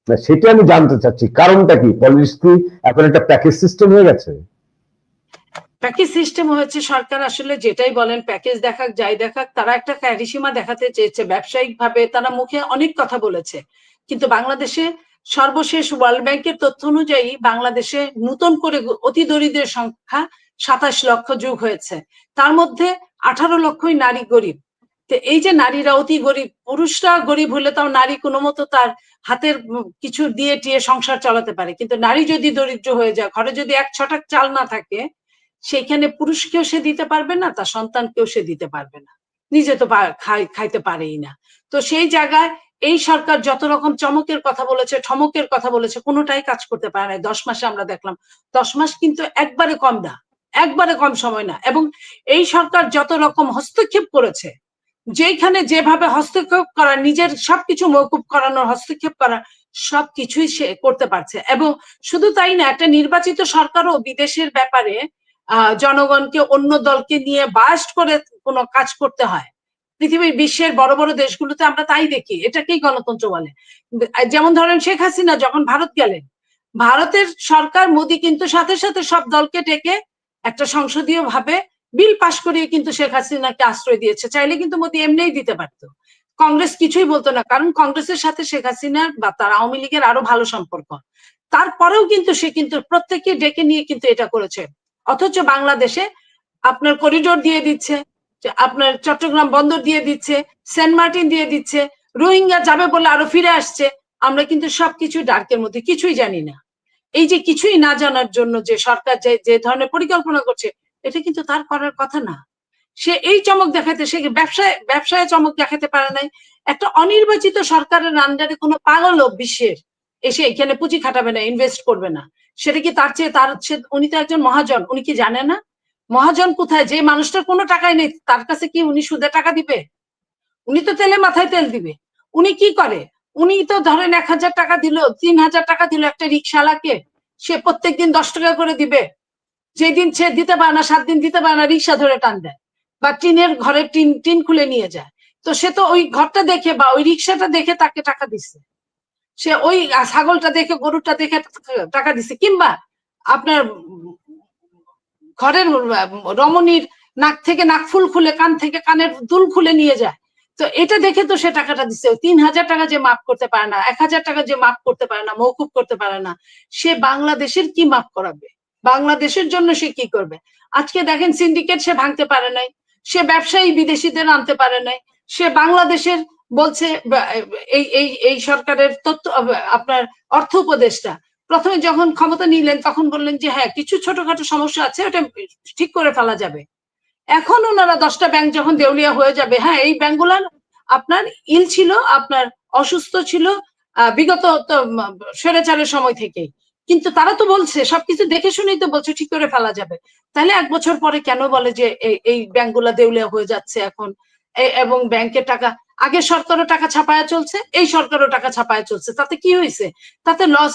সেটা আমি জানতে চাচ্ছি, কারণটা কি? পলিটিক্স কি এখন একটা প্যাকেজ সিস্টেম হয়ে গেছে? প্যাকেজ সিস্টেম হয়েছে, সরকার আসলে যেটাই বলেন, প্যাকেজ দেখাক যাই দেখাক, তারা একটা ক্যারিসীমা দেখাতে চেয়েছে। ব্যবসায়িক ভাবে তারা মুখে অনেক কথা বলেছে, কিন্তু বাংলাদেশে সর্বশেষ ওয়ার্ল্ড ব্যাংকের তথ্য অনুযায়ী বাংলাদেশে নতুন করে অতি দরিদ্রের সংখ্যা 27 লক্ষ যোগ হয়েছে, তার মধ্যে 18 লক্ষই নারী গরিব। তো এই যে নারীরা অতি গরিব, পুরুষরা গরিব হলে তাও নারী কোনো মতো তার হাতের কিছু দিয়ে টিয়ে সংসার চালাতে পারে, কিন্তু নারী যদি দরিদ্র হয়ে যায়, ঘরে যদি 1 ছটাক চাল না থাকে, সেখানে পুরুষকেও সে দিতে পারবে না, তার সন্তানকেও সে দিতে পারবে না, নিজে তো খাইতে পারেই না। তো সেই জায়গায় এই সরকার যত রকম চমকের কথা বলেছে, ঠমকের কথা বলেছে, কোনোটাই কাজ করতে পারে না। 10 মাসে আমরা দেখলাম, 10 মাস কিন্তু একবারে কম না, একবারে কম সময় না। এবং এই সরকার যত রকম হস্তক্ষেপ করেছে, যেখানে যেভাবে হস্তক্ষেপ করা, নিজের সবকিছু মওকুফ করানোর, হস্তক্ষেপ করা, সবকিছুই সে করতে পারছে। এবং শুধু তাই না, একটা নির্বাচিত সরকারও বিদেশের ব্যাপারে জনগণকে অন্য দলকে নিয়ে বাস্ট করে কোনো কাজ করতে হয়। পৃথিবীর বিশ্বের বড় বড় দেশগুলোতে আমরা তাই দেখি, এটাকেই গণতন্ত্র বলে। যেমন ধরেন শেখ হাসিনা যখন ভারত গেলেন, ভারতের সরকার মোদী কিন্তু সাথে সাথে সব দলকে ডেকে একটা সংসদীয় ভাবে বিল পাশ করিয়ে কিন্তু শেখ হাসিনাকে আশ্রয় দিয়েছে। চাইলে কিন্তু মোদী এমনিই দিতে পারতো, কংগ্রেস কিছুই বলতো না, কারণ কংগ্রেসের সাথে শেখ হাসিনার বা তার আওয়ামী লীগের আরো ভালো সম্পর্ক। তারপরেও কিন্তু সে কিন্তু প্রত্যেককে ডেকে নিয়ে কিন্তু এটা করেছে। অথচ বাংলাদেশে আপনার করিডোর দিয়ে দিচ্ছে, আপনার চট্টগ্রাম বন্দর দিয়ে দিচ্ছে, সেন্ট মার্টিন দিয়ে দিচ্ছে, রোহিঙ্গা যাবে বলে আরো ফিরে আসছে। আমরা কিন্তু সবকিছু ডার্কের মধ্যে, কিছুই জানি না। এই যে কিছুই না জানার জন্য যে সরকার যে ধরনের পরিকল্পনা করছে, এটা কিন্তু তার করার কথা না। সে এই চমক দেখাতে, সে ব্যবসায় চমক দেখাতে পারে নাই। একটা অনির্বাচিত সরকারের আন্ডারে কোনো পাগলও বিশ্বের এসে এখানে পুঁজি খাটাবে না, ইনভেস্ট করবে না। সেটা কি তার চেয়ে উনি তো একজন মহাজন, উনি কি জানে না? মহাজন কোথায়? যে মানুষটার কোনো টাকাই নেই, তার কাছে কি উনি সুদে টাকা দিবে? উনি তো তেলে মাথায় তেল দিবে। উনি কি করে? উনি তো ধরেন 1,000 টাকা দিল, 3,000 টাকা দিল একটা রিক্সাওয়ালাকে, সে প্রত্যেকদিন 10 টাকা করে দিবে। যেদিন সে দিতে পারে না, 7 দিন দিতে পারে না, রিক্সা ধরে টান দেয়, বা টিনের ঘরের টিন খুলে নিয়ে যায়। তো সে তো ওই ঘরটা দেখে বা ওই রিক্সাটা দেখে তাকে টাকা দিচ্ছে, সে ওই ছাগলটা দেখে, গরুটা দেখে টাকা দিচ্ছে। কিংবা আপনার ঘরের রমণীর নাক থেকে নাকফুল খুলে, কান থেকে কানের দুল খুলে নিয়ে যায়, তো এটা দেখে তো সে টাকাটা দিচ্ছে। 3,000 টাকা যে মাফ করতে পারে না, 1,000 টাকা যে মাফ করতে পারে না, মওকুফ করতে পারে না, সে বাংলাদেশের কি মাফ করাবে? বাংলাদেশের জন্য সে কি করবে? আজকে দেখেন, সিন্ডিকেট সে ভাঙতে পারে নাই, সে ব্যবসায়ী বিদেশিদের আনতে পারে নাই, সে বাংলাদেশের বলছে এই এই এই সরকারের তথ্য, আপনার অর্থ উপদেষ্টা প্রথমে যখন ক্ষমতা নিলেন তখন বললেন যে হ্যাঁ, কিছু ছোটখাটো সমস্যা আছে, ওটা ঠিক করে ফেলা যাবে। এখন ওনারা 10টা ব্যাংক যখন দেউলিয়া হয়ে যাবে, হ্যাঁ, এই ব্যাংকগুলার আপনার ইল ছিল, আপনার অসুস্থ ছিল বিগত স্বৈরাচারের সময় থেকেই, কিন্তু তারা তো বলছে সবকিছু দেখে শুনেই তো বলছে ঠিক করে ফেলা যাবে। তাহলে 1 বছর পরে কেন বলে যে এই ব্যাংকগুলা দেউলিয়া হয়ে যাচ্ছে এখন, এবং ব্যাংকের টাকা, আগে সরকারও টাকা ছাপায়া চলছে, এই সরকারও টাকা ছাপায়া চলছে, তাতে কি হয়েছে? তাতে লস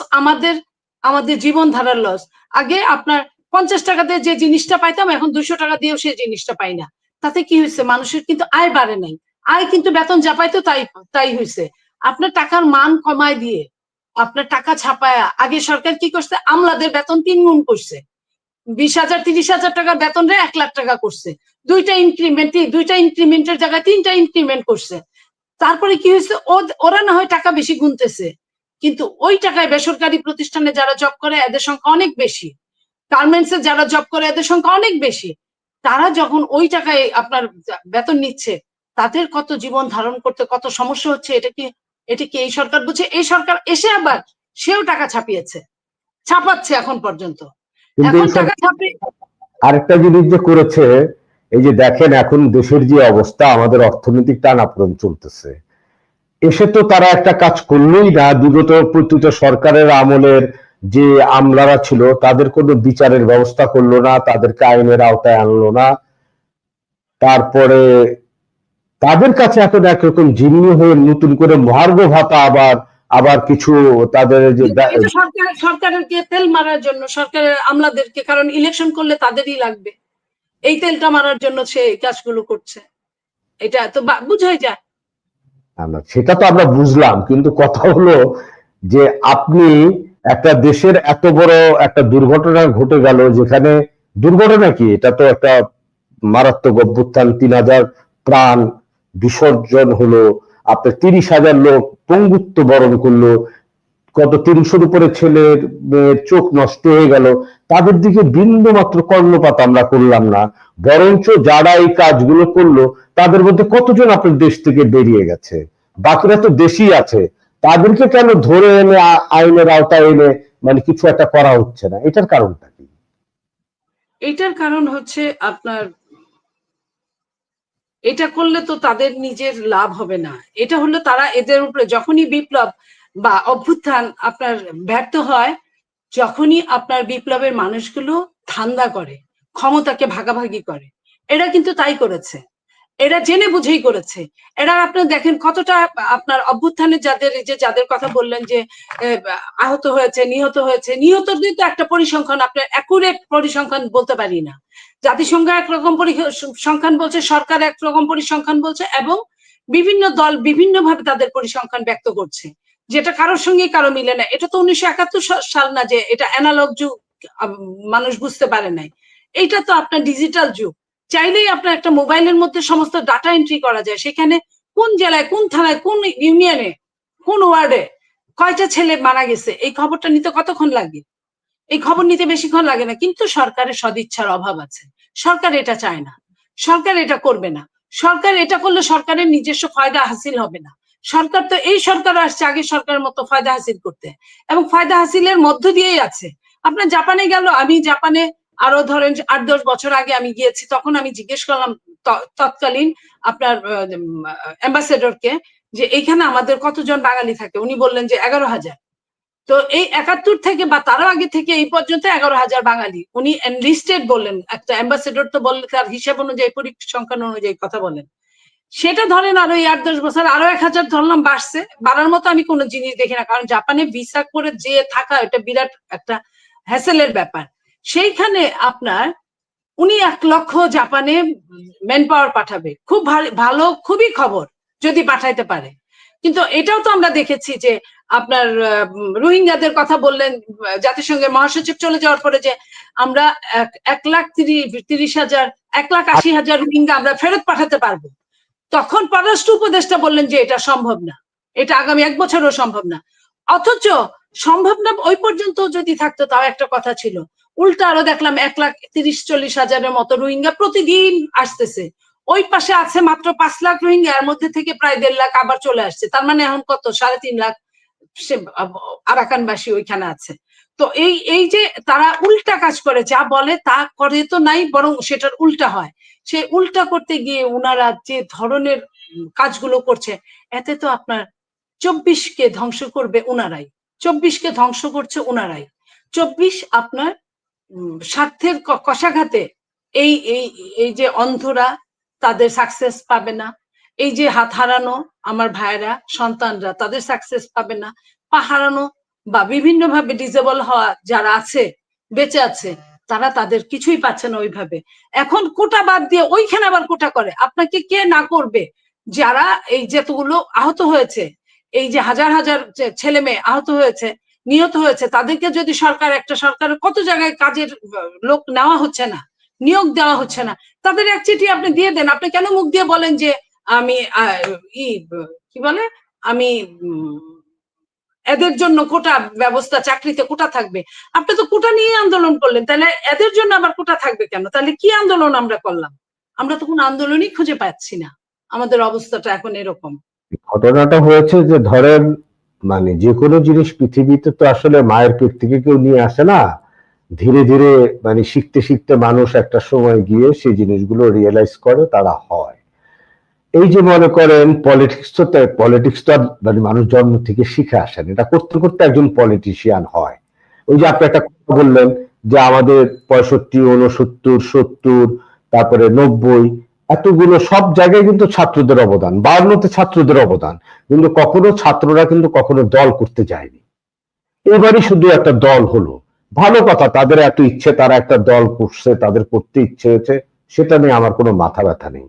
আমাদের জীবনধারার লস। আগে আপনার 50 টাকা দিয়ে যে জিনিসটা পাইতাম, এখন 200 টাকা দিয়েও সেই জিনিসটা পাই না। তাতে কি হয়েছে? মানুষের কিন্তু আয় বাড়ে নাই, আয় কিন্তু বেতন যা পাইতো তাই হয়েছে। আপনার টাকার মান কমায় দিয়ে, আপনার টাকা ছাপায়া, আগে সরকার কি করছে? আমলাদের বেতন 3 গুণ করছে, 20,000 30,000 টাকা বেতন রে 1 লাখ টাকা করছে। দুইটা ইনক্রিমেন্টের জায়গায় 3টা ইনক্রিমেন্ট করছে। তারপরে কি হয়েছে? ওরা না হয় টাকা বেশি গুনতেছে, কিন্তু ওই টাকায় বেসরকারি প্রতিষ্ঠানে যারা জব করে এদের সংখ্যা অনেক বেশি, গার্মেন্টসে যারা জব করে এদের সংখ্যা অনেক বেশি। তারা যখন ওই টাকায় আপনার বেতন নিচ্ছে, তাদের কত জীবন ধারণ করতে কত সমস্যা হচ্ছে, এটা কি এই সরকার বুঝে? এই সরকার এসে আবার সেও টাকা ছাপাচ্ছে এখন পর্যন্ত। এখন টাকা ছাপিয়ে আরেকটা জিনিস যে করেছে, এই যে দেখেন এখন দেশের যে অবস্থা, আমাদের অর্থনৈতিক টানাপোড়েন চলতেছে, এসে তো তারা একটা কাজ করলোই না। বিগত প্রত্যেক সরকারের আমলের যে আমলারা ছিল তাদের কোনো বিচারের ব্যবস্থা করলো না, তাদেরকে আইনের আওতায় আনলো না। তারপরে তাদের কাছে এখন একরকম জিম্মি হয়ে নতুন করে মহার্ঘ ভাতা আবার আবার কিছু তাদের যে এটা সরকারেরকে তেল মারার জন্য, সরকারের আমলাদেরকে, কারণ ইলেকশন করলে তাদেরই লাগবে, এই তেলটা মারার জন্য সে এই কাজগুলো করছে। এটা তো বুঝাই যায়। সেটা তো আমরা বুঝলাম, কিন্তু কথা হলো যে আপনি একটা দেশের এত বড় একটা দুর্ঘটনা ঘটে গেল, যেখানে দুর্ঘটনা কি, এটা তো একটা মারাত্মক অভ্যুত্থান, 3,000 প্রাণ বিসর্জন হলো, আপনার 30,000 লোক পঙ্গুত্ব বরণ করলো, কত 300-র উপরে ছেলের চোখ নষ্ট হয়ে গেল, তাদের দিকে বিন্দু মাত্র কর্ণপাত আমরা করলাম না। বরঞ্চ যারা এই কাজগুলো করলো তাদের মধ্যে কতজন আপনার দেশ থেকে বেরিয়ে গেছে, বাকিরা তো দেশই আছে, তাদেরকে কেন ধরে এনে আইনের আওতায় এনে মানে কিছু একটা করা হচ্ছে না? এটার কারণটা কি? এটার কারণ হচ্ছে আপনার, এটা করলে তো তাদের নিজের লাভ হবে না। এটা হলো তারা এদের উপরে যখনই বিপ্লব বা অভ্যুত্থান আপনার ব্যর্থ হয়, যখনই আপনার বিপ্লবের মানুষগুলো ধান্দা করে, ক্ষমতাকে ভাগাভাগি করে, এরা কিন্তু তাই করেছে, এরা জেনে বুঝেই করেছে। এরা আপনার দেখেন কতটা আপনার অভ্যুত্থানের যাদের কথা বললেন যে আহত হয়েছে, নিহত হয়েছে, নিহতদের তো একটা পরিসংখ্যান আপনার অ্যাকুরেট পরিসংখ্যান বলতে পারি না। জাতিসংঘ একরকম পরিসংখ্যান বলছে, সরকার একরকম পরিসংখ্যান বলছে, এবং বিভিন্ন দল বিভিন্নভাবে তাদের পরিসংখ্যান ব্যক্ত করছে, যেটা কারোর সঙ্গে কারো মিলে না। এটা তো 1971 সাল না যে এটা অ্যানালগ যুগ, মানুষ বুঝতে পারে নাই। এইটা তো আপনার ডিজিটাল যুগ, চাইলেই আপনার একটা মোবাইলের মধ্যে সমস্ত ডাটা এন্ট্রি করা যায়, সেখানে কোন জেলায়, কোন থানায়, কোন ইউনিয়নে, কোন ওয়ার্ডে কয়টা ছেলে মারা গেছে, এই খবরটা নিতে কতক্ষণ লাগে? এই খবর নিতে বেশিক্ষণ লাগে না। কিন্তু সরকারের সদিচ্ছার অভাব আছে, সরকার এটা চায় না, সরকার এটা করবে না। সরকার এটা করলে সরকারের নিজস্ব ফায়দা হাসিল হবে না। সরকার তো এই সরকার আসছে আগে সরকারের মতো ফায়দা হাসিল করতে, এবং ফায়দা হাসিলের মধ্য দিয়েই আছে। আপনার জাপানে গেল, আমি জাপানে আরো ধরেন 8-10 বছর আগে আমি গিয়েছি, তখন আমি জিজ্ঞেস করলাম তৎকালীন আপনার অ্যাম্বাসেডরকে যে এইখানে আমাদের কতজন বাঙালি থাকে, উনি বললেন যে 11,000। তো এই 71 থেকে বা তারও আগে থেকে এই পর্যন্ত 11,000 বাঙালি উনি এনলিস্টেড বললেন। একটা অ্যাম্বাসেডর তো বললে তার হিসাব অনুযায়ী, পরিসংখ্যান অনুযায়ী কথা বলেন। সেটা ধরেন আরো এই 8-10 বছর আরো 1,000 ধরলাম বাড়ছে, বাড়ার মতো আমি কোনো জিনিস দেখি না, কারণ জাপানে ভিসা করে যে থাকা এটা বিরাট একটা হ্যাসেলের ব্যাপার। সেইখানে আপনার উনি 1 লক্ষ জাপানে ম্যান পাওয়ার পাঠাবে, খুব ভালো, খুবই খবর যদি পাঠাইতে পারে। কিন্তু এটাও তো আমরা দেখেছি যে আপনার রোহিঙ্গাদের কথা বললেন, জাতিসংঘের মহাসচিব চলে যাওয়ার পরে যে আমরা 1,30,000 1,80,000 রোহিঙ্গা আমরা ফেরত পাঠাতে পারবো, তখন পররাষ্ট্র উপদেষ্টা বললেন যে এটা সম্ভব না, এটা আগামী 1 বছরও সম্ভব না। অথচ সম্ভব না ওই পর্যন্ত যদি থাকতো তাও একটা কথা ছিল, উল্টা আরো দেখলাম 1,30,000-40,000 মতো রোহিঙ্গা প্রতিদিন আসতেছে। ওই পাশে আছে মাত্র 5 লাখ রোহিঙ্গা, এর মধ্যে থেকে প্রায় 1.5 লাখ আবার চলে আসছে, তার মানে এখন কত 3.5 লাখ সে আরাকানবাসী ওইখানে আছে। তো এই যে তারা উল্টা কাজ করে, যা বলে তা করে তো নাই, বরং সেটার উল্টা হয়। সে উল্টা করতে গিয়ে উনারা যে ধরনের কাজগুলো করছে, এতে তো আপনার 24কে ধ্বংস করবে উনারাই, 24কে ধ্বংস করছে উনারাই। 24 আপনার স্বার্থের কষাঘাতে এই এই এই যে অন্ধরা তাদের সাকসেস পাবে না, এই যে হাত হারানো আমার ভাইয়েরা সন্তানরা তাদের সাকসেস পাবে না, পা হারানো বা বিভিন্ন ভাবে ডিসেবল হওয়া যারা আছে বেঁচে আছে তারা তাদের কিছুই পাচ্ছে না ওইভাবে। এখন কোটা বাদ দিয়ে ওইখানে আবার কোটা করে, আপনাকে কে না করবে? যারা এই যতগুলো আহত হয়েছে, এই যে হাজার হাজার ছেলে মেয়ে আহত হয়েছে, নিহত হয়েছে, তাদেরকে যদি সরকারের কত জায়গায় কাজের লোক নেওয়া হচ্ছে না, নিয়োগ দেওয়া হচ্ছে না, তাদের এক চিঠি আপনি দিয়ে দেন। আপনি কেন মুখ দিয়ে বলেন যে আমি কি বলে আমি এদের জন্য কোটা ব্যবস্থা, চাকরিতে কোটা থাকবে? আপনি তো কোটা নিয়ে আন্দোলন করলেন, তাহলে এদের জন্য আবার কোটা থাকবে কেন? তাহলে কি আন্দোলন আমরা করলাম? আমরা তো কোনো আন্দোলনই খুঁজে পাচ্ছি না, আমাদের অবস্থাটা এখন এরকম। ঘটনাটা হয়েছে যে ধরেন মানে যে কোনো জিনিস পৃথিবীতে তো আসলে মায়ের পেট থেকে কেউ নিয়ে আসে না, ধীরে ধীরে মানে শিখতে শিখতে মানুষ একটা সময় গিয়ে সেই জিনিসগুলো রিয়েলাইজ করে, তারা হয়। এই যে মনে করেন পলিটিক্স তো মানে মানুষ জন্ম থেকে শিখে আসেন, এটা করতে করতে একজন পলিটিশিয়ান হয়। ওই যে আপনি একটা কথা বললেন যে আমাদের 65, 69, 70, তারপরে 90 এতগুলো সব জায়গায় কিন্তু ছাত্রদের অবদান, 52তে ছাত্রদের অবদান, কিন্তু কখনো ছাত্ররা কিন্তু কখনো দল করতে যায়নি। এবারই শুধু একটা দল হলো, ভালো কথা, তাদের এত ইচ্ছে, তারা একটা দল করছে, তাদের করতে ইচ্ছে হয়েছে, সেটা নিয়ে আমার কোনো মাথা ব্যথা নেই।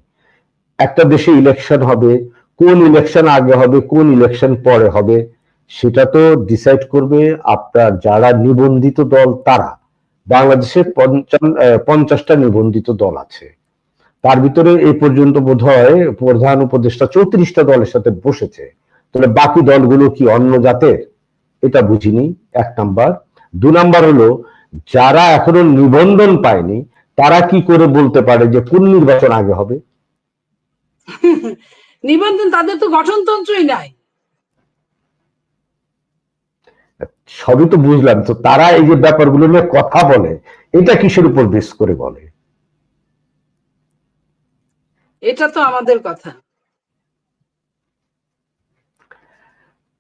একটা দেশে ইলেকশন হবে, কোন ইলেকশন আগে হবে কোন ইলেকশন পরে হবে সেটা তো ডিসাইড করবে আপনার যারা নিবন্ধিত দল তারা। বাংলাদেশে 50টা নিবন্ধিত দল আছে, তার ভিতরে এই পর্যন্ত বোধহয় প্রধান উপদেষ্টা 34টা দলের সাথে বসেছে। তাহলে বাকি দলগুলো কি অন্য জাতের? এটা বুঝিনি, এক নাম্বার। 2 নাম্বার হলো, যারা এখনো নিবন্ধন পায়নি তারা কি করে বলতে পারে যে কোন নির্বাচন আগে হবে? নিবন্ধন, তাদের তো গঠনতন্ত্রই নাই। সবই তো বুঝলাম, তো তারা এই যে ব্যাপারগুলো নিয়ে কথা বলে, এটা কিসের উপর বেস করে বলে? এটা তো আমাদের কথা।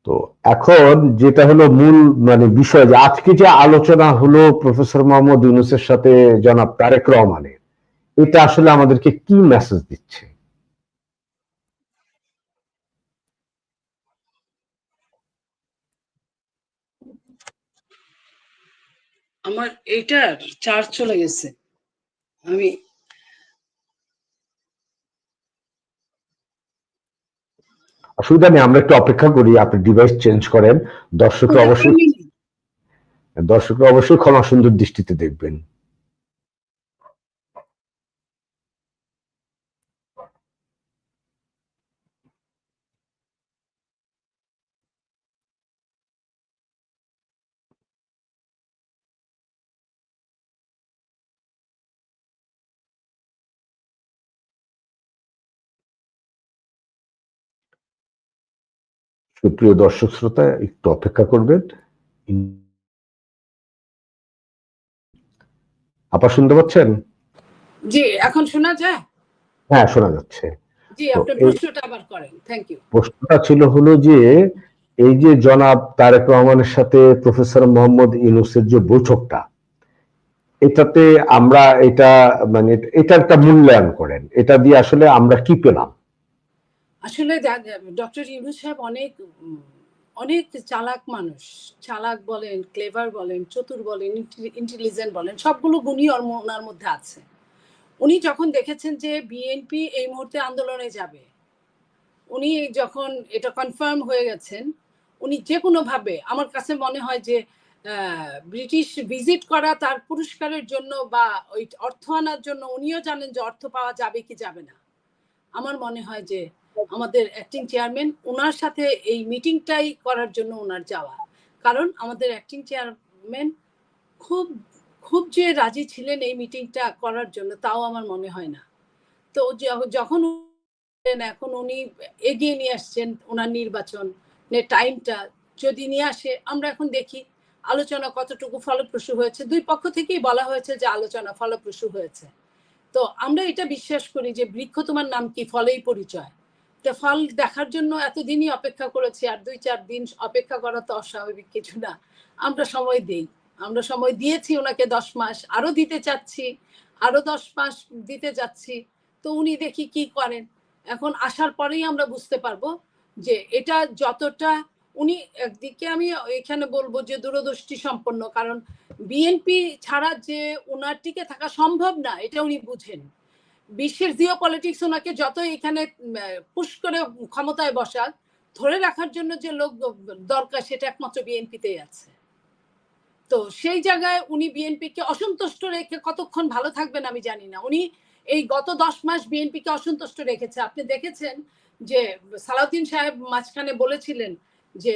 তো এখন যেটা হলো মূল মানে বিষয়, যে আজকে যে আলোচনা হলো প্রফেসর মোহাম্মদ ইউনূসের সাথে জনাব তারেক রহমানের, এটা আসলে আমাদেরকে কি মেসেজ দিচ্ছে? আমার এইটার চার্জ চলে গেছে, আমি অসুবিধা নেই, আমরা একটু অপেক্ষা করি, আপনি ডিভাইস চেঞ্জ করেন। দর্শকরা অবশ্যই ক্ষমা সুন্দর দৃষ্টিতে দেখবেন। সুপ্রিয় দর্শক শ্রোতা, একটু অপেক্ষা করবেন। আপা শুনতে পাচ্ছেন? জি, এখন শোনা যায়? হ্যাঁ, শোনা যাচ্ছে। জি, তো আপনি প্রশ্নটা আবার করেন। Thank you. প্রশ্নটা ছিল হলো যে, এই যে জনাব তারেক রহমানের সাথে প্রফেসর মোহাম্মদ ইউনূসের যে বৈঠকটা, এটাতে আমরা এটা মানে এটা একটা মূল্যায়ন করেন, এটা দিয়ে আসলে আমরা কি পেলাম? আসলে ডক্টর ইউনূস সাহেব অনেক অনেক চালাক মানুষ। চালাক বলেন, ক্লেভার বলেন, চতুর বলেন, ইন্টেলিজেন্ট বলেন, সবগুলো গুণই ওনার মধ্যে আছে। উনি যখন দেখেছেন যে বিএনপি এই মুহূর্তে আন্দোলনে যাবে, উনি যখন এটা কনফার্ম হয়ে গেছেন, উনি যে কোনোভাবে, আমার কাছে মনে হয় যে ব্রিটিশ ভিজিট করা তার পুরস্কারের জন্য বা ওই অর্থ আনার জন্য, উনিও জানেন যে অর্থ পাওয়া যাবে কি যাবে না। আমার মনে হয় যে আমাদের অ্যাক্টিং চেয়ারম্যান ওনার সাথে এই মিটিংটাই করার জন্য ওনার যাওয়া। কারণ আমাদের অ্যাক্টিং চেয়ারম্যান খুব খুব যে রাজি ছিলেন এই মিটিংটা করার জন্য, তাও আমার মনে হয় না। তো যখন এখন উনি এগিয়ে নিয়ে আসছেন ওনার নির্বাচন টাইমটা, যদি নিয়ে আসে, আমরা এখন দেখি আলোচনা কতটুকু ফলপ্রসূ হয়েছে। দুই পক্ষ থেকেই বলা হয়েছে যে আলোচনা ফলপ্রসূ হয়েছে। তো আমরা এটা বিশ্বাস করি যে বৃক্ষ তোমার নাম কি, ফলেই পরিচয়। তো ফল দেখার জন্য এতদিনই অপেক্ষা করেছি, আর 2-4 দিন অপেক্ষা করা তো অস্বাভাবিক কিছু না। আমরা সময় দেই, আমরা সময় দিয়েছি ওনাকে 10 মাস, আরো দিতে চাচ্ছি, আরো 10 মাস দিতে যাচ্ছি। তো উনি দেখি কি করেন। এখন আসার পরেই আমরা বুঝতে পারবো যে এটা যতটা উনি, একদিকে আমি এখানে বলবো যে দূরদৃষ্টি সম্পন্ন, কারণ বিএনপি ছাড়া যে ওনার টিকে থাকা সম্ভব না এটা উনি বুঝেন। বিশ্বের জিও পলিটিক্স ওনাকে যত এখানে পুশ করে ক্ষমতায় বসাক, ধরে রাখার জন্য যে লোক দরকার সেটা একমাত্র বিএনপিতেই আছে। তো সেই জায়গায় উনি বিএনপিকে অসন্তুষ্ট রেখে কতক্ষণ ভালো থাকবেন আমি জানি না। উনি এই গত 10 মাস বিএনপিকে অসন্তুষ্ট রেখেছে। আপনি দেখেছেন যে সালাউদ্দিন সাহেব মাঝখানে বলেছিলেন যে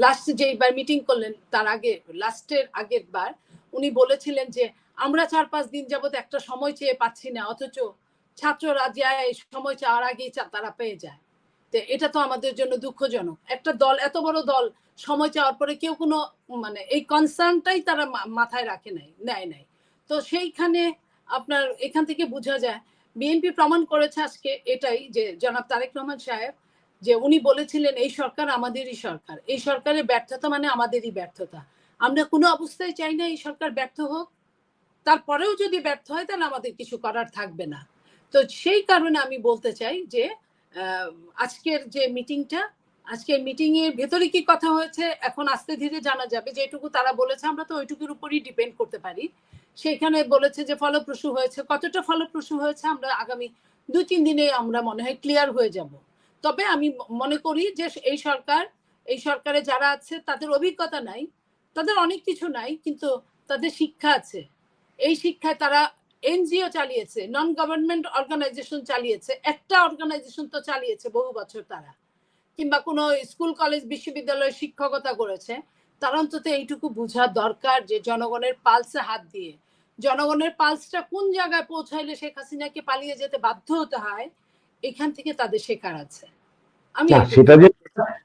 লাস্ট যেইবার মিটিং করলেন তার আগে, লাস্টের আগের বার উনি বলেছিলেন যে আমরা 4-5 দিন যাবত একটা সময় চেয়ে পাচ্ছি না, অথচ ছাত্ররা যায় সময় চাওয়ার আগেই তারা পেয়ে যায়। তো এটা তো আমাদের জন্য দুঃখজনক। একটা দল, এত বড় দল, সময় চাওয়ার পরে কেউ কোনো মানে এই কনসার্নটাই তারা মাথায় রাখে নাই, নেয় নাই। তো সেইখানে আপনার এখান থেকে বোঝা যায় বিএনপি প্রমাণ করেছে আজকে এটাই, যে জনাব তারেক রহমান সাহেব যে উনি বলেছিলেন এই সরকার আমাদেরই সরকার, এই সরকারের ব্যর্থতা মানে আমাদেরই ব্যর্থতা। আমরা কোনো অবস্থায় চাই না এই সরকার ব্যর্থ হোক, তারপরেও যদি ব্যর্থ হয় তাহলে আমাদের কিছু করার থাকবে না। তো সেই কারণে আমি বলতে চাই যে আজকের যে মিটিংটা, আজকের মিটিং এর ভেতরে কি কথা হয়েছে এখন আস্তে ধীরে জানা যাবে। যেটুকু তারা বলেছে আমরা তো ওইটুকুর উপরই ডিপেন্ড করতে পারি। সেখানে বলেছে যে ফলপ্রসূ হয়েছে, কতটা ফলপ্রসূ হয়েছে আমরা আগামী 2-3 দিনে আমরা মনে হয় ক্লিয়ার হয়ে যাব। তবে আমি মনে করি যে এই সরকারে যারা আছে তাদের অভিজ্ঞতা নাই, তাদের অনেক কিছু নাই, কিন্তু তাদের শিক্ষা আছে। এই শিক্ষায় তারা এনজিও চালিয়েছে, নন গভর্নমেন্ট অর্গানাইজেশন চালিয়েছে, একটা অর্গানাইজেশন তো চালিয়েছে বহু বছর তারা, কিংবা কোনো স্কুল কলেজ বিশ্ববিদ্যালয়ে শিক্ষকতা করেছে। তার অন্তত এইটুকু বোঝা দরকার যে জনগণের পালসে হাত দিয়ে, জনগণের পালসটা কোন জায়গায় পৌঁছাইলে শেখ হাসিনাকে পালিয়ে যেতে বাধ্য হতে হয়, এখান থেকে তাদের শেখার আছে। আমি সেটা যে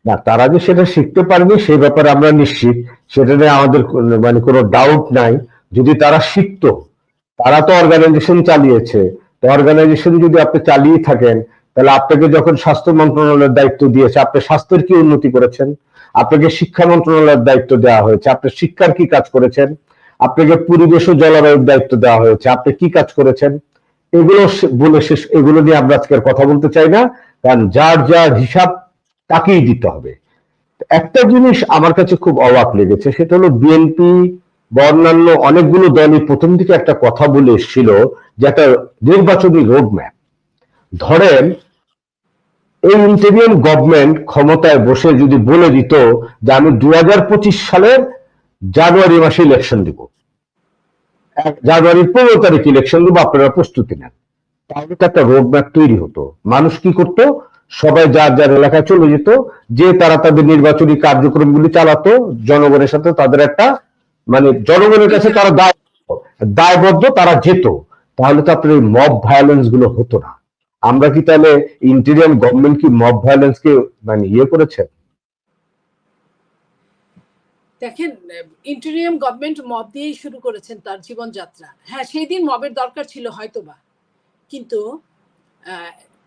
না, তারা যে সেটা শিখতে পারেনি সেই ব্যাপারে আমরা নিশ্চিত, সেটা নিয়ে আমাদের মানে কোনো ডাউট নাই। যদি তারা শিখতো, তারা তো অর্গানাইজেশন চালিয়েছে, তো অর্গানাইজেশন যদি আপনি চালিয়ে থাকেন, তাহলে আপনাকে যখন স্বাস্থ্য মন্ত্রণালয়ের দায়িত্ব দিয়েছে, আপনি স্বাস্থ্যের কি উন্নতি করেছেন? আপনাকে শিক্ষা মন্ত্রণালয়ের দায়িত্ব দেওয়া হয়েছে, আপনি শিক্ষার কি কাজ করেছেন? আপনাকে পরিবেশ ও জলবায়ুর দায়িত্ব দেওয়া হয়েছে, আপনি কি কাজ করেছেন? এগুলো বলে শেষ, এগুলো নিয়ে আমরা আজকের কথা বলতে চাই না, কারণ যার যার হিসাব তাকেই দিতে হবে। একটা জিনিস আমার কাছে খুব অবাক লেগেছে, সেটা হলো বিএনপি বা অন্যান্য অনেকগুলো দলই প্রথম দিকে একটা কথা বলে এসেছিল যে একটা নির্বাচনী রোডম্যাপ। ধরেন এই ইন্টেরিয়ম গভর্নমেন্ট ক্ষমতায় বসে যদি বলে দিত যে আমি 2025 সালের জানুয়ারি মাসে ইলেকশন দিব, জানুয়ারির 15 তারিখ ইলেকশন দিব, আপনারা প্রস্তুতি নেন, তাহলে তো একটা রোডম্যাপ তৈরি হতো। মানুষ কি করত? সবাই যার যার এলাকায় চলে যেত, যে তারা তাদের নির্বাচনী কার্যক্রমগুলি চালাতো, জনগণের সাথে তাদের একটা মানে জনগণের কাছে তারা দায়বদ্ধ, তারা যেত। তাহলে তো আপনার এই মব ভায়োলেন্স গুলো হতো না। আমরা কি তাহলে ইন্টেরিয়ম গভর্নমেন্ট কি মব ভায়োলেন্স কে মানে ইয়ে করেছে? দেখেন, ইন্টেরিয়ম গভর্নমেন্ট মব দিয়েই শুরু করেছেন তার জীবনযাত্রা। হ্যাঁ, সেই দিন মবের দরকার ছিল হয়তোবা, কিন্তু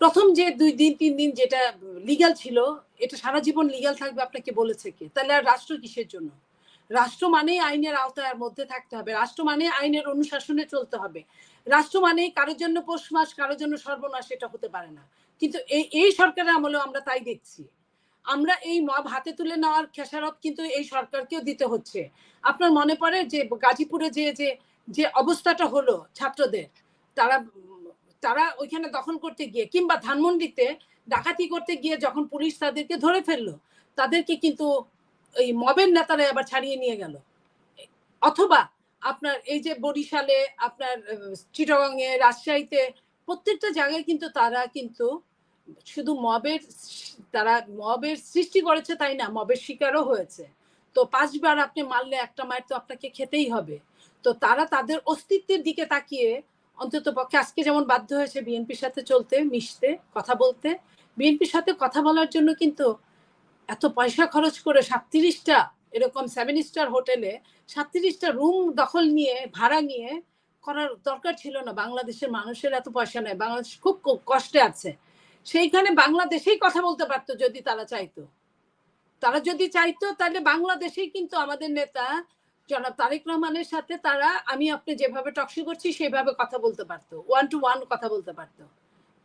প্রথম যে 2 দিন 3 দিন যেটা লিগ্যাল ছিল, এটা সারা জীবন লিগ্যাল থাকবে আপনাকে বলেছে কে? তাহলে আর রাষ্ট্র কিসের জন্য? রাষ্ট্র মানেই আইনের আওতার মধ্যে থাকতে হবে, রাষ্ট্র মানে আইনের অনুশাসনে চলতে হবে, রাষ্ট্র মানে কারোর জন্য পৌষ মাস, কারোর জন্য সর্বনাশ, এটা হতে পারে না। কিন্তু এই সরকারের আমলেও আমরা তাই দেখছি। আমরা এই মব হাতে তুলে নেওয়ার খেসারত কিন্তু এই সরকারকেও দিতে হচ্ছে। আপনার মনে পড়ে যে গাজীপুরে যে যে যে অবস্থাটা হলো ছাত্রদের, তারা তারা ওইখানে দখল করতে গিয়ে, কিংবা ধানমন্ডিতে ডাকাতি করতে গিয়ে যখন পুলিশ তাদেরকে ধরে ফেললো, তাদেরকে কিন্তু এই মবের নেতারা আবার ছাড়িয়ে নিয়ে গেল। অথবা আপনার এই যে বরিশালে, আপনার চিটাগাংয়ে, রাজশাহীতে, প্রত্যেকটা জায়গায় কিন্তু তারা কিন্তু শুধু তারা মবের সৃষ্টি করেছে তাই না, মবের শিকারও হয়েছে। তো 5 বার আপনি মারলে একটা মায়ের তো আপনাকে খেতেই হবে। তো তারা তাদের অস্তিত্বের দিকে তাকিয়ে অন্তত পক্ষে আজকে যেমন বাধ্য হয়েছে বিএনপির সাথে চলতে, মিশতে, কথা বলতে। বিএনপির সাথে কথা বলার জন্য কিন্তু এত পয়সা খরচ করে 37টা এরকম 7 স্টার হোটেলে 37টা রুম দখল নিয়ে, ভাড়া নিয়ে করার দরকার ছিল না। বাংলাদেশের মানুষের এত পয়সা নেই, বাংলাদেশ খুব কষ্টে আছে। সেইখানে বাংলাদেশেই কথা বলতে পারতো যদি তারা চাইতো। তারা যদি চাইতো তাহলে বাংলাদেশেই কিন্তু আমাদের নেতা জনাব তারেক রহমানের সাথে তারা, আমি আপনি যেভাবে টকশো করছি সেভাবে কথা বলতে পারতো, 1 to 1 কথা বলতে পারতো।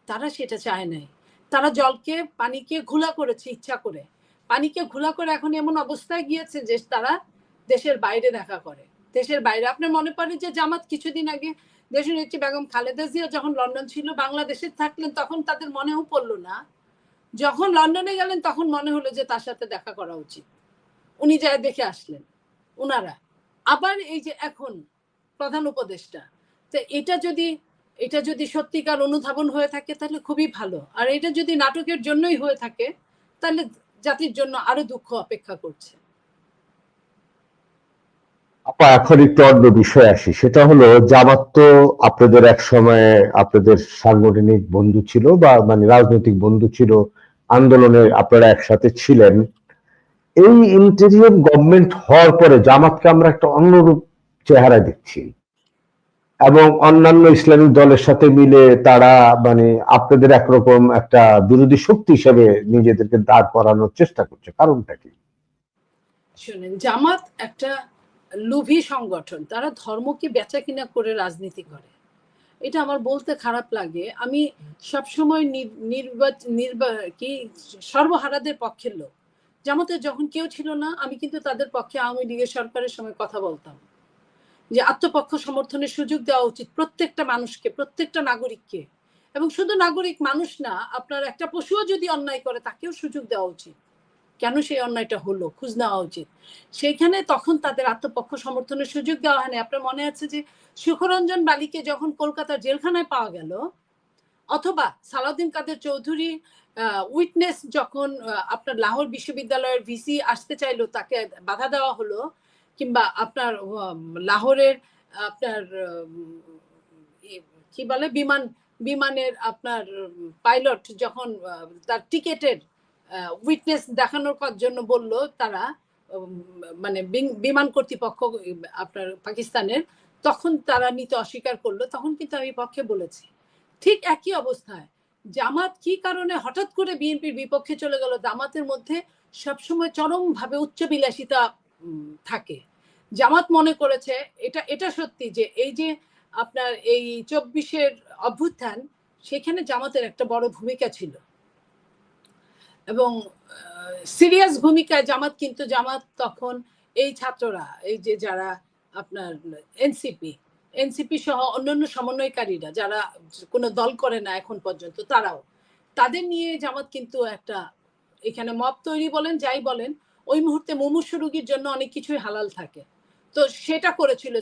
তারা সেটা চায় নাই। তারা জলকে, পানিকে ঘোলা করেছে ইচ্ছা করে। পানিকে ঘোলা করে এখন এমন অবস্থায় গিয়েছে যে তারা দেশের বাইরে দেখা করে। দেশের বাইরে আপনার মনে পড়ে যে জামাত কিছুদিন আগে দেশনেত্রী বেগম খালেদা জিয়া যখন লন্ডন ছিল, বাংলাদেশে থাকলেন, তখন তাদের মনেও পড়লো না। যখন লন্ডনে গেলেন তখন মনে হলো যে তার সাথে দেখা করা উচিত। উনি যায় দেখে আসলেন উনারা। আবার এই যে এখন প্রধান উপদেষ্টা, তো এটা যদি সত্যিকার অনুধাবন হয়ে থাকে তাহলে খুবই ভালো। আর এটা যদি নাটকের জন্যই হয়ে থাকে তাহলে জাতির জন্য আরো দুঃখ অপেক্ষা করছে। আপা, এখন একটু অন্য বিষয় আসি, সেটা হলো জামাত তো আপনাদের এক সময় আপনাদের সাংগঠনিক বন্ধু ছিল, বা মানে রাজনৈতিক বন্ধু ছিল, আন্দোলনে আপনারা একসাথে ছিলেন। এই ইন্টেরিয়ম গভর্নমেন্ট হওয়ার পরে জামাতকে আমরা একটা অন্যরূপ চেহারা দেখছি, এবং অন্যান্য ইসলামিক দলের সাথে মিলে তারা মানে আপনাদের একরকম একটা বিরোধী শক্তি হিসেবে নিজেদেরকে দাঁড় করানোর চেষ্টা করছে। কারণটা কি? শুনেন, জামাত একটা লোভী সংগঠন, তারা ধর্মকে বেচা কিনা করে রাজনীতি করে। এটা আমার বলতে খারাপ লাগে। আমি সবসময় কি সর্বহারাদের পক্ষের লোক। জামাতে যখন কেউ ছিল না, আমি কিন্তু তাদের পক্ষে আওয়ামী লীগের সরকারের সময় কথা বলতাম যে আত্মপক্ষ সমর্থনের সুযোগ দেওয়া উচিত প্রত্যেকটা মানুষকে, প্রত্যেকটা নাগরিককে। এবং শুধু নাগরিক মানুষ না, আপনার একটা পশুও যদি অন্যায় করে তাকেও সুযোগ দেওয়া উচিত। কেন সেই অন্যায়টা হলো খোঁজ নেওয়া উচিত। সেইখানে তখন তাদের আত্মপক্ষ সমর্থনের সুযোগ দেওয়া হয়নি। আপনার মনে আছে যে সুখরঞ্জন বালিকে যখন কলকাতার জেলখানায় পাওয়া গেল, অথবা সালাউদ্দিন কাদের চৌধুরী উইটনেস যখন আপনার লাহোর বিশ্ববিদ্যালয়ের ভিসি আসতে চাইলো, তাকে বাধা দেওয়া হলো, কিংবা আপনার লাহোরের আপনার কি বলে বিমানের আপনার পাইলট যখন তার টিকেটের উইটনেস দেখানোর জন্য বলল তারা, মানে বিমান কর্তৃপক্ষ আপনার পাকিস্তানের, তখন তারা নিতে অস্বীকার করলো, তখন কিন্তু আমি পক্ষে বলেছি। ঠিক একই অবস্থায় জামাত কি কারণে হঠাৎ করে বিএনপির বিপক্ষে চলে গেল? জামাতের মধ্যে সবসময় চরমভাবে উচ্চবিলাসিতা থাকে। জামাত মনে করেছে, এটা সত্যি যে এই যে আপনার এই 24-এর অভ্যুত্থান, সেখানে জামাতের একটা বড় ভূমিকা ছিল এবং সিরিয়াস ভূমিকায় জামাত। কিন্তু জামাত তখন এই ছাত্ররা, এই যে যারা আপনার এনসিপি সহ অন্যান্য সমন্বয়কারীরা যারা কোনো দল করে না এখন পর্যন্ত, তারাও তাদের নিয়ে জামাত কিন্তু একটা এখানে মব তৈরি বলেন যাই বলেন, ওই মুহূর্তে মুমূর্ষু রোগীর জন্য অনেক কিছুই হালাল থাকে, তো সেটা করেছিল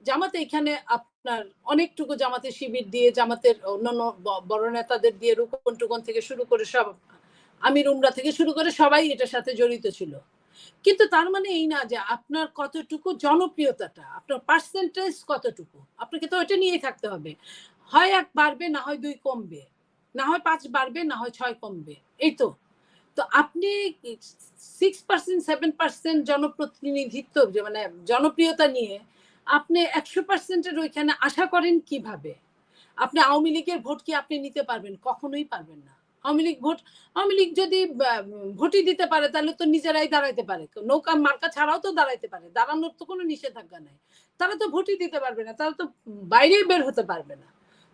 জামাত এখানে আপনার অনেকটুকু জামাতের শিবির দিয়ে, জামাতের অন্যান্য বড় নেতাদের দিয়ে, রুকন টুকন থেকে শুরু করে সব, আমির উমরা থেকে শুরু করে সবাই এটার সাথে জড়িত ছিল। কিন্তু তার মানে এই না যে আপনার কতটুকু জনপ্রিয়তাটা, আপনার পার্সেন্টেজ কতটুকু, আপনাকে তো ওটা নিয়ে থাকতে হবে। হয় 1 বাড়বে, না হয় 2 কমবে, না হয় 5 বাড়বে, না হয় 6 কমবে, এই তো। তো আপনি 6% 7% জনপ্রতিনিধিত্ব, মানে জনপ্রিয়তা নিয়ে আপনি 100%-এর ওইখানে আশা করেন কিভাবে? আপনি আওয়ামী লীগের ভোট কি আপনি নিতে পারবেন? কখনোই পারবেন না। আওয়ামী লীগ যদি ভোটই দিতে পারে, তাহলে তো নিজেরাই দাঁড়াইতে পারে, নৌকা মার্কা ছাড়াও তো দাঁড়াইতে পারে, দাঁড়ানোর তো কোনো নিষেধাজ্ঞা নাই। তারা তো ভোটই দিতে পারবে না, তারা তো বাইরেই বের হতে পারবে না।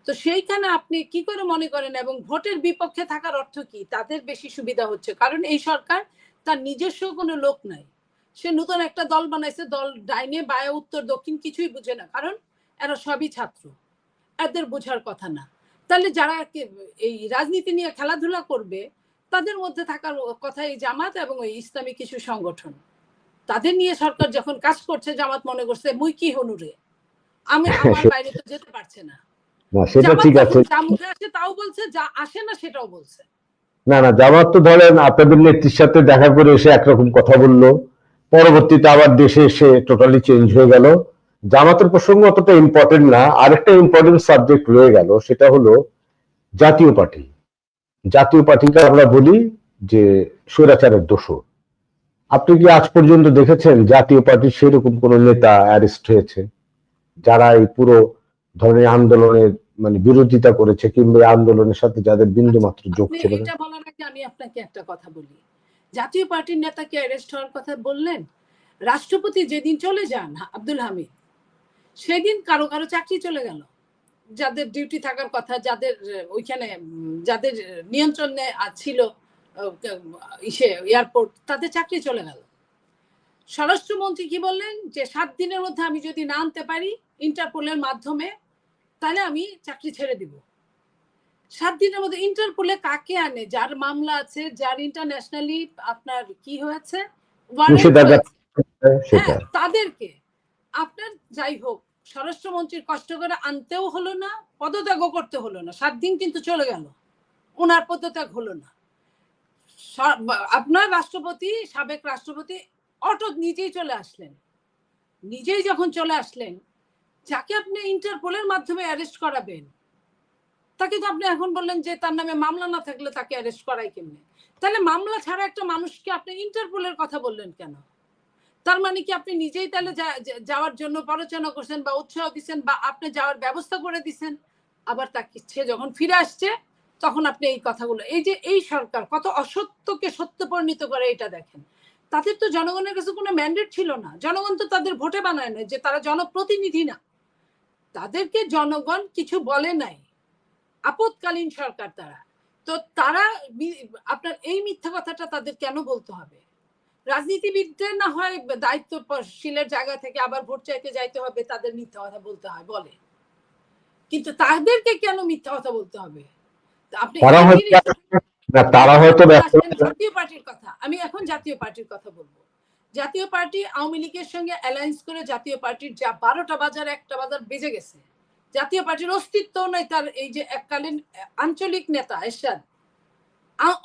তো সেইখানে আপনি কি করে মনে করেন? এবং ভোটের বিপক্ষে থাকার অর্থ কি? তাদের বেশি সুবিধা হচ্ছে, কারণ এই সরকার তার নিজস্ব কোনো লোক নাই। সে নতুন একটা দল বানাইছে, দল ডাইনে বায়ে উত্তর দক্ষিণ কিছুই বুঝে না, কারণ এরা সবই ছাত্র, এদের বোঝার কথা না। তাহলে যারা এই রাজনীতি নিয়ে খেলাধুলা করবে, তাদের মধ্যে থাকার কথা এই জামাত এবং এই ইসলামী কিছু সংগঠন। তাদের নিয়ে সরকার যখন কাজ করছে, জামাত মনে করছে মুই কি হনুরে, আমার বাইরে তো যেতে পারছে না। সেটা ঠিক আছে, যা মুখে আসে তাও বলছে, যা আসে না সেটাও বলছে। না জামাত তো ধরেন আপনাদের নেত্রীর সাথে দেখা করে এসে একরকম কথা বললো, পরবর্তীতে আবার দেশে এসে টোটালি চেঞ্জ হয়ে গেল। জামাতের প্রসঙ্গ অতটা ইম্পর্টেন্ট না। আরেকটা ইম্পর্টেন্ট সাবজেক্ট রয়ে গেল, সেটা হলো জাতীয় পার্টি। জাতীয় পার্টিকে আমরা বলি যে স্বৈরাচারের দোষর। আপনি কি আজ পর্যন্ত দেখেছেন জাতীয় পার্টির সেরকম কোন নেতা অ্যারেস্ট হয়েছে, যারা এই পুরো ধরনের আন্দোলনের মানে বিরোধিতা করেছে, কিংবা আন্দোলনের সাথে যাদের বিন্দু মাত্র যোগ ছিল না? এটা বলার আগে আমি আপনাকে একটা কথা বলি। জাতীয় পার্টির নেতাকে অ্যারেস্ট হওয়ার কথা বললেন, রাষ্ট্রপতি যেদিন চলে যান আব্দুল হামিদ, সেদিন কারো কারো চাকরি চলে গেল, যাদের ডিউটি থাকার কথা, যাদের ওইখানে যাদের নিয়ন্ত্রণে ছিল এয়ারপোর্ট, তাদের চাকরি চলে গেল। স্বরাষ্ট্রমন্ত্রী কি বললেন যে 7 দিনের মধ্যে আমি যদি না আনতে পারি ইন্টারপোলের মাধ্যমে, তাহলে আমি চাকরি ছেড়ে দিব। 7 দিনের মধ্যে ইন্টারপোলে কাকে আনে? যার মামলা আছে, যার ইন্টারন্যাশনালি আপনার কি হয়েছে, তাদেরকে। আপনার যাই হোক, স্বরাষ্ট্রমন্ত্রীর কষ্ট করে আনতেও হলো না, পদত্যাগও করতে হলো না, 7 দিন কিন্তু চলে গেল, ওনার পদত্যাগ হলো না। আপনার রাষ্ট্রপতি, সাবেক রাষ্ট্রপতি অটো নিজেই চলে আসলেন। নিজেই যখন চলে আসলেন, যাকে আপনি ইন্টারপোলের মাধ্যমে অ্যারেস্ট করাবেন, তাকে তো আপনি এখন বললেন যে তার নামে মামলা না থাকলে তাকে অ্যারেস্ট করাই কেমনে? তাহলে মামলা ছাড়া একটা মানুষকে আপনি ইন্টারপোলের কথা বললেন কেন? তার মানে কি আপনি নিজেই তাহলে যাওয়ার জন্য প্ররোচনা করছেন বা উৎসাহ দিচ্ছেন, বা আপনি যাওয়ার ব্যবস্থা করে দিচ্ছেন? আবার তাকে সে যখন ফিরে আসছে, তখন আপনি এই কথাগুলো, এই যে এই সরকার কত অসত্যকে সত্য পরিণত করে, এটা দেখেন। তাদের তো জনগণের কাছে কোনো ম্যান্ডেট ছিল না, জনগণ তো তাদের ভোটে বানায় না, যে তারা জনপ্রতিনিধি না। তাদেরকে জনগণ কিছু বলে নাই, আপৎকালীন সরকার তারা। তো তারা আপনার এই মিথ্যা কথাটা তাদের কেন বলতে হবে? রাজনীতিবিদদের না হয় দায়িত্বশীলের জায়গা থেকে আবার ভোট চাইতে যাইতে হবে, তাদের মিথ্যা কথা বলতে হয় বলে, কিন্তু তাদেরকে কেন মিথ্যা কথা বলতে হবে? আপনি তারা হয়তো জাতীয় পার্টির কথা, আমি এখন জাতীয় পার্টির কথা বলবো। জাতীয় পার্টি আওয়ামী লীগের সঙ্গে অ্যালায়েন্স করে জাতীয় পার্টির যা 12টা বাজার 1টা বাজার বেজে গেছে, জাতীয় পার্টির অস্তিত্ব নাই। তার এই যে এককালীন আঞ্চলিক নেতা এরশাদ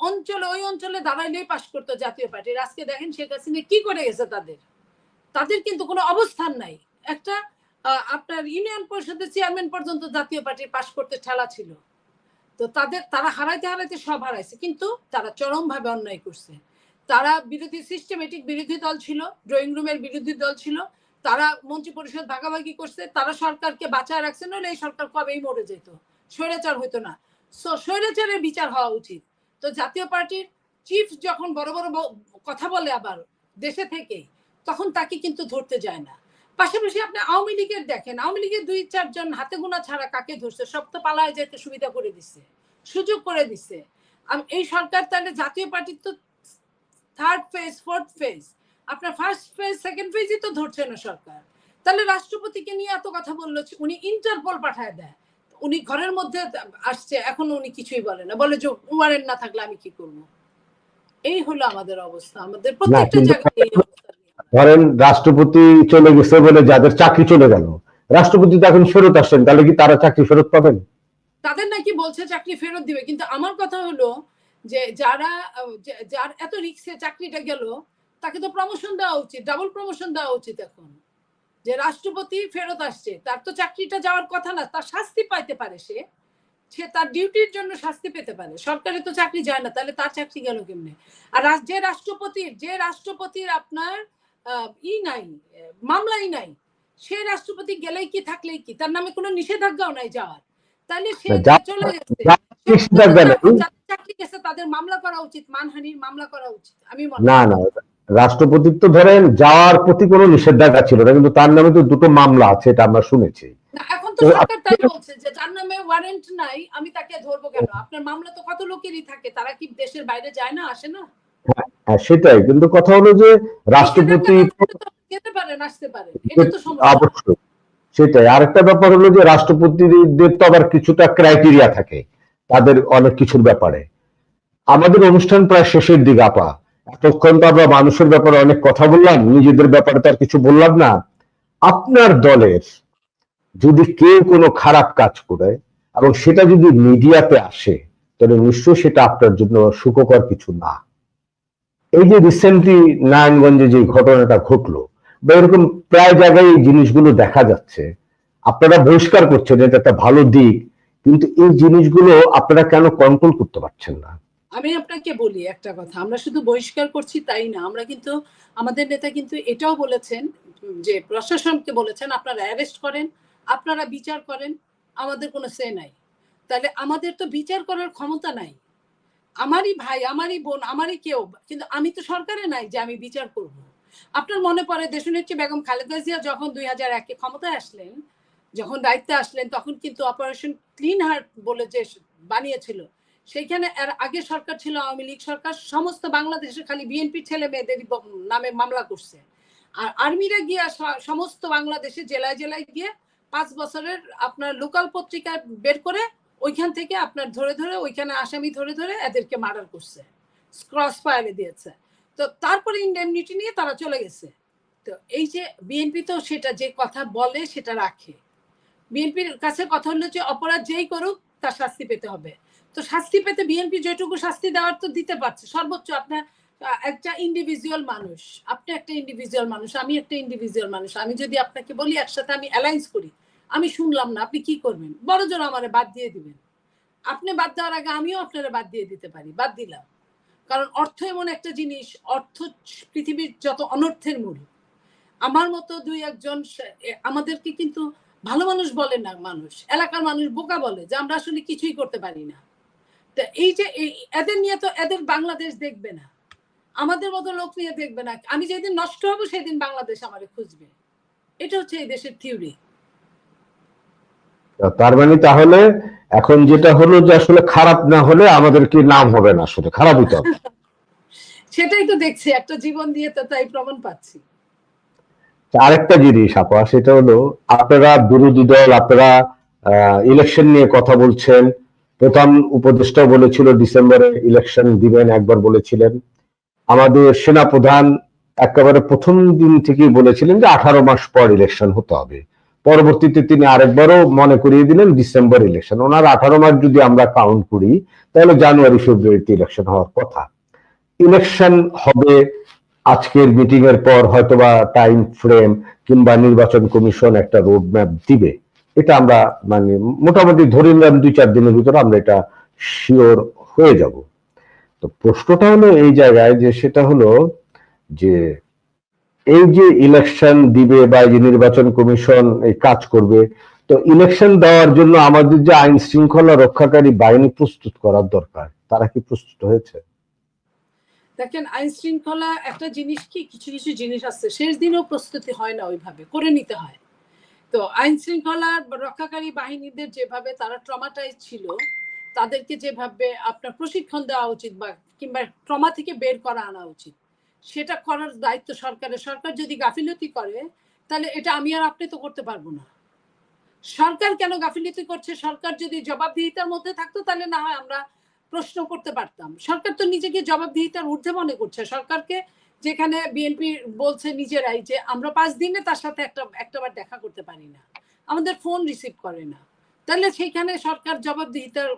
অঞ্চলে, ওই অঞ্চলে দাঁড়াইলেই পাশ করতো জাতীয় পার্টির। আজকে দেখেন শেখ হাসিনা কি করে গেছে, তাদের কিন্তু কোনো অবস্থান নাই। একটা আপনার ইউনিয়ন পরিষদের চেয়ারম্যান পর্যন্ত জাতীয় পার্টির পাশ করতে ঠেলা ছিল। তো তারা হারাইতে হারাইতে সব হারাইছে, কিন্তু তারা চরমভাবে অন্যায় করছে। তারা সিস্টেমেটিক বিরোধী দল ছিল, ড্রয়িং রুমের বিরোধী দল ছিল, তারা মন্ত্রী পরিষদ ভাগাভাগি করছে, তারা সরকারকে বাঁচায় রাখছে, নইলে এই সরকার কবেই মরে যেত, স্বৈরাচার হইতো না। স্বৈরাচারের বিচার হওয়া উচিত। তো জাতীয় পার্টির চিফ যখন বড় বড় কথা বলে আবার দেশে থেকে, তখন তাকে কিন্তু ধরতে যায় না। পাশাপাশি আপনি আওয়ামী লীগের দেখেন, আওয়ামী লীগের 2-4 জন হাতে গোনা ছাড়া কাকে ধরছে? সব তো পালায় যেতে সুবিধা করে দিচ্ছে, সুযোগ করে দিচ্ছে। এই সরকার তাহলে জাতীয় পার্টির তো 3rd ফেজ 4th ফেজ, আপনার 1st ফেজ 2nd ফেজই তো ধরছে না সরকার। তাহলে রাষ্ট্রপতিকে নিয়ে এত কথা বললো, উনি ইন্টারপোল পাঠায় দেয়, উনি ঘরের মধ্যে আসছে, এখন উনি কিছুই বলে না, বলে যে ওয়ারেন্ট না থাকলে আমি কি করব? এই হলো আমাদের অবস্থা, আমাদের প্রত্যেকটা জায়গায় এই অবস্থা। ধরেন রাষ্ট্রপতি চলে গেছে বলে যাদের চাকরি চলে গেল, রাষ্ট্রপতি তো এখন ফেরত আসছেন, তাহলে কি তারা চাকরি ফেরত পাবেন? তাদের নাকি বলছে চাকরি ফেরত দিবে, কিন্তু আমার কথা হলো যে যার এত রিস্কে চাকরিটা গেল, তাকে তো প্রমোশন দেওয়া উচিত, ডাবল প্রমোশন দেওয়া উচিত। এখন যে রাষ্ট্রপতি ফেরত আসছে, তার তো চাকরিটা যাওয়ার কথা না, তার শাস্তি পাইতে পারে, সে তার ডিউটির জন্য শাস্তি পেতে পারে। সরকারে তো চাকরি যায় না, তাহলে তার চাকরি গেল কেমনে? আর যে রাষ্ট্রপতির আপনার নাই, মামলাই নাই, সে রাষ্ট্রপতি গেলেই কি থাকলেই কি, তার নামে কোনো নিষেধাজ্ঞাও নাই যাওয়ার, তাহলে সে চলে গেছে, চাকরি গেছে, তাদের মামলা করা উচিত, মানহানির মামলা করা উচিত। আমি না না, রাষ্ট্রপতির তো ধরেন যাওয়ার প্রতি কোনো নিষেধাজ্ঞা ছিল না, কিন্তু তার নামে তো 2টো মামলা আছে, এটা আমরা শুনেছি। এখন তো সরকার তাই বলছে যে যার নামে ওয়ারেন্ট নাই আমি তাকে ধরবো কেন? আপনার মামলা তো কত লোকেরই থাকে, তারা কি দেশের বাইরে যায় না, আসে না? হ্যাঁ সেটাই, কিন্তু কথা হলো যে রাষ্ট্রপতি যেতে পারেন, আসতে পারেন, এটা তো সমস্যা। অবশ্যই সেটাই। আরেকটা ব্যাপার হলো যে রাষ্ট্রপতিদের তো আবার কিছুটা ক্রাইটেরিয়া থাকে তাদের অনেক কিছুর ব্যাপারে। আমাদের অনুষ্ঠান প্রায় শেষের দিকে আপা, এতক্ষণ তো আমরা মানুষের ব্যাপারে অনেক কথা বললাম, নিজেদের ব্যাপারে তো আর কিছু বললাম না। আপনার দলের যদি কেউ কোনো খারাপ কাজ করে এবং সেটা যদি মিডিয়াতে আসে, তাহলে নিশ্চয়ই সেটা আপনার জন্য সুখকর কিছু না। এই যে রিসেন্টলি নারায়ণগঞ্জে যে ঘটনাটা ঘটলো, বা এরকম প্রায় জায়গায় এই জিনিসগুলো দেখা যাচ্ছে, আপনারা বহিষ্কার করছেন, এটা একটা ভালো দিক, কিন্তু এই জিনিসগুলো আপনারা কেন কন্ট্রোল করতে পারছেন না? আমি আপনাকে বলি একটা কথা, আমরা শুধু বহিষ্কার করছি তাই না, আমরা কিন্তু আমাদের নেতা কিন্তু এটাও বলেছেন যে প্রশাসনকে বলেছেন আপনারা অ্যারেস্ট করেন, আপনারা বিচার করেন, আমাদের কোনো সে নাই। তাহলে আমাদের তো বিচার করার ক্ষমতা নাই। আমারই ভাই, আমারই বোন, আমারই কেউ, কিন্তু আমি তো সরকারে নাই যে আমি বিচার করব। আপনার মনে পড়ে দেশনেত্রী বেগম খালেদা জিয়া যখন 2001-এ ক্ষমতায় আসলেন, যখন দায়িত্বে আসলেন, তখন কিন্তু অপারেশন ক্লিন হার্ট বলে যে বানিয়েছিল, সেইখানে এর আগে সরকার ছিল আওয়ামী লীগ সরকার, সমস্ত বাংলাদেশে খালি বিএনপি ছেলে মেয়েদের নামে মামলা করছে। আর আর্মিরা গিয়ে সমস্ত বাংলাদেশে জেলায় জেলায় গিয়ে 5 বছরের আপনার লোকাল পত্রিকা বের করে ওইখান থেকে আপনার ধরে ধরে ওইখানে আসামি ধরে ধরে এদেরকে মার্ডার করছে, ক্রস ফায়ারে দিয়েছে। তো তারপরে ইন্ডেমনিটি নিয়ে তারা চলে গেছে। তো এই যে বিএনপি তো সেটা যে কথা বলে সেটা রাখে। বিএনপির কাছে কথা হলো যে অপরাধ যেই করুক তার শাস্তি পেতে হবে। তো শাস্তি পেতে বিএনপি যেটুকু শাস্তি দেওয়ার তো দিতে পারছে সর্বোচ্চ। আপনার একটা ইন্ডিভিজুয়াল মানুষ, আপনি একটা ইন্ডিভিজুয়াল মানুষ, আমি একটা ইন্ডিভিজুয়াল মানুষ, আমি যদি আপনাকে বলি একসাথে আমি অ্যালায়েন্স করি, আমি শুনলাম না, আপনি কি করবেন? বড় জোর আমারে বাদ দিয়ে দিবেন। আপনি বাদ দেওয়ার আগে আমিও আপনারা বাদ দিয়ে দিতে পারি, বাদ দিলাম। কারণ অর্থ এমন একটা জিনিস, অর্থ পৃথিবীর যত অনর্থের মূল। আমার মতো 2-1 জন আমাদেরকে কিন্তু ভালো মানুষ বলে না, মানুষ এলাকার মানুষ বোকা বলে যে আমরা আসলে কিছুই করতে পারি না। তো এই যে এদের নিয়ে তো এদের বাংলাদেশ দেখবে না, আমাদের মতো লোক নিয়ে দেখবে না। আমি যেদিন নষ্ট হবো সেদিন বাংলাদেশ আমারে খুঁজবে। এটা হচ্ছে এই দেশের থিওরি। তার মানে তাহলে এখন যেটা হলো যে আসলে খারাপ না হলে আমাদের কি নাম হবে না, আসলে খারাপ হতে হবে। সেটাই তো দেখছি, একটা জীবন দিয়ে তো তাই প্রমাণ পাচ্ছি। আরেকটা জিনিস আপা, সেটা হলো আপনারা বিরোধী দল, আপনারা ইলেকশন নিয়ে কথা বলছেন। প্রধান উপদেষ্টা বলেছিল ডিসেম্বরে ইলেকশন দিবেন, একবার বলেছিলেন। আমাদের সেনা প্রধান একেবারে প্রথম দিন থেকেই বলেছিলেন যে 18 মাস পর ইলেকশন হতে হবে। পরবর্তীতে তিনি আরেকবারও মনে করিয়ে দিলেন ডিসেম্বর ইলেকশন। ওনার 18 মাস যদি আমরা কাউন্ট করি তাহলে জানুয়ারি ফেব্রুয়ারিতে ইলেকশন হওয়ার কথা। ইলেকশন হবে আজকের মিটিং এর পর, হয়তোবা টাইম ফ্রেম কিংবা নির্বাচন কমিশন একটা রোড ম্যাপ দিবে। এটা আমরা মানে মোটামুটি ধরে নিলাম 2-4 দিনের ভিতরে আমরা এটা শিওর হয়ে যাব। তো প্রশ্নটা হলো এই জায়গায় যে সেটা হলো যে এই যে ইলেকশন দিবে বা এই যে নির্বাচন কমিশন এই কাজ করবে, তো ইলেকশন দেওয়ার জন্য আমাদের যে আইন শৃঙ্খলা রক্ষাকারী বাহিনী প্রস্তুত করার দরকার, তারা কি প্রস্তুত হয়েছে? দেখেন, আইন শৃঙ্খলা একটা জিনিস কি, কিছু কিছু জিনিস আছে শেষ দিনেও প্রস্তুতি হয় না, ওইভাবে করে নিতে হয়। তো আইন শৃঙ্খলা রক্ষাকারী বাহিনীদের যেভাবে তারা ট্রমাটাইজ ছিল, তাদেরকে যেভাবে আপনার প্রশিক্ষণ দেওয়া উচিত বা কিংবা ট্রমা থেকে বের করা আনা উচিত, সেটা করার দায়িত্ব সরকারের। সরকার যদি গাফিলতি করে তাহলে এটা আমি আর আপনি তো করতে পারবো না। সরকার কেন গাফিলতি করছে, সরকার যদি জবাবদিহিতার মধ্যে থাকতো তাহলে না হয় আমরা প্রশ্ন করতে পারতাম। সরকার তো নিজেকে জবাবদিহিতার ঊর্ধ্বে মনে করছে। সরকারকে যেখানে বিএনপি বলছে নিজেরাই যে আমরা 5 দিনে তার সাথে একটাবার দেখা করতে পারি না, আমাদের ফোন রিসিভ করে না, তাহলে সেইখানে সরকার জবাবদিহিতার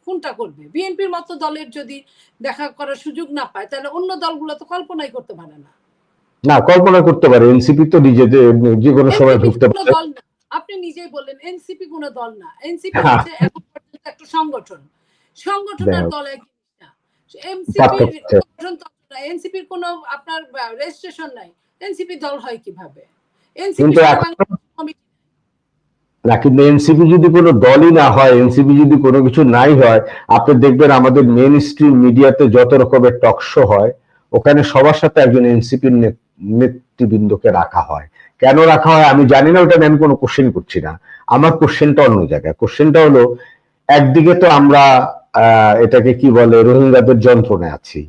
কোনটা করবে? বিএনপির মতো দলের যদি দেখা করার সুযোগ না পায় তাহলে অন্য দলগুলো তো কল্পনাই করতে পারে না। না, কল্পনা করতে পারে, এনসিপি তো নিজেদের যে কোনো সময় ঢুকতে পারে। দল না, আপনি নিজেই বললেন এনসিপি কোনো দল না। এনসিপি হচ্ছে এখন পর্যন্ত একটা সংগঠন, সংগঠন আর দল এক জিনিস না। এনসিপির গঠনতন্ত্র নাই, এনসিপির কোনো আপনার রেজিস্ট্রেশন নাই, এনসিপি দল হয় কিভাবে? এনসিপি না, কিন্তু এনসিপি যদি কোনো দলই না হয়, এনসিপি যদি কোনো কিছু নাই হয়, আপনি দেখবেন আমাদের মেইন স্ট্রিম মিডিয়াতে যত রকমের টক শো হয়, ওখানে সবার সাথে একজন এনসিপির নেতৃবৃন্দকে রাখা হয়। কেন রাখা হয় আমি জানি না, ওটা আমি কোনো কোশ্চেন করছি না। আমার কোশ্চেনটা অন্য জায়গায়। কোশ্চেনটা হলো, একদিকে তো আমরা এটাকে কি বলে, রোহিঙ্গাদের যন্ত্রণায় আছি।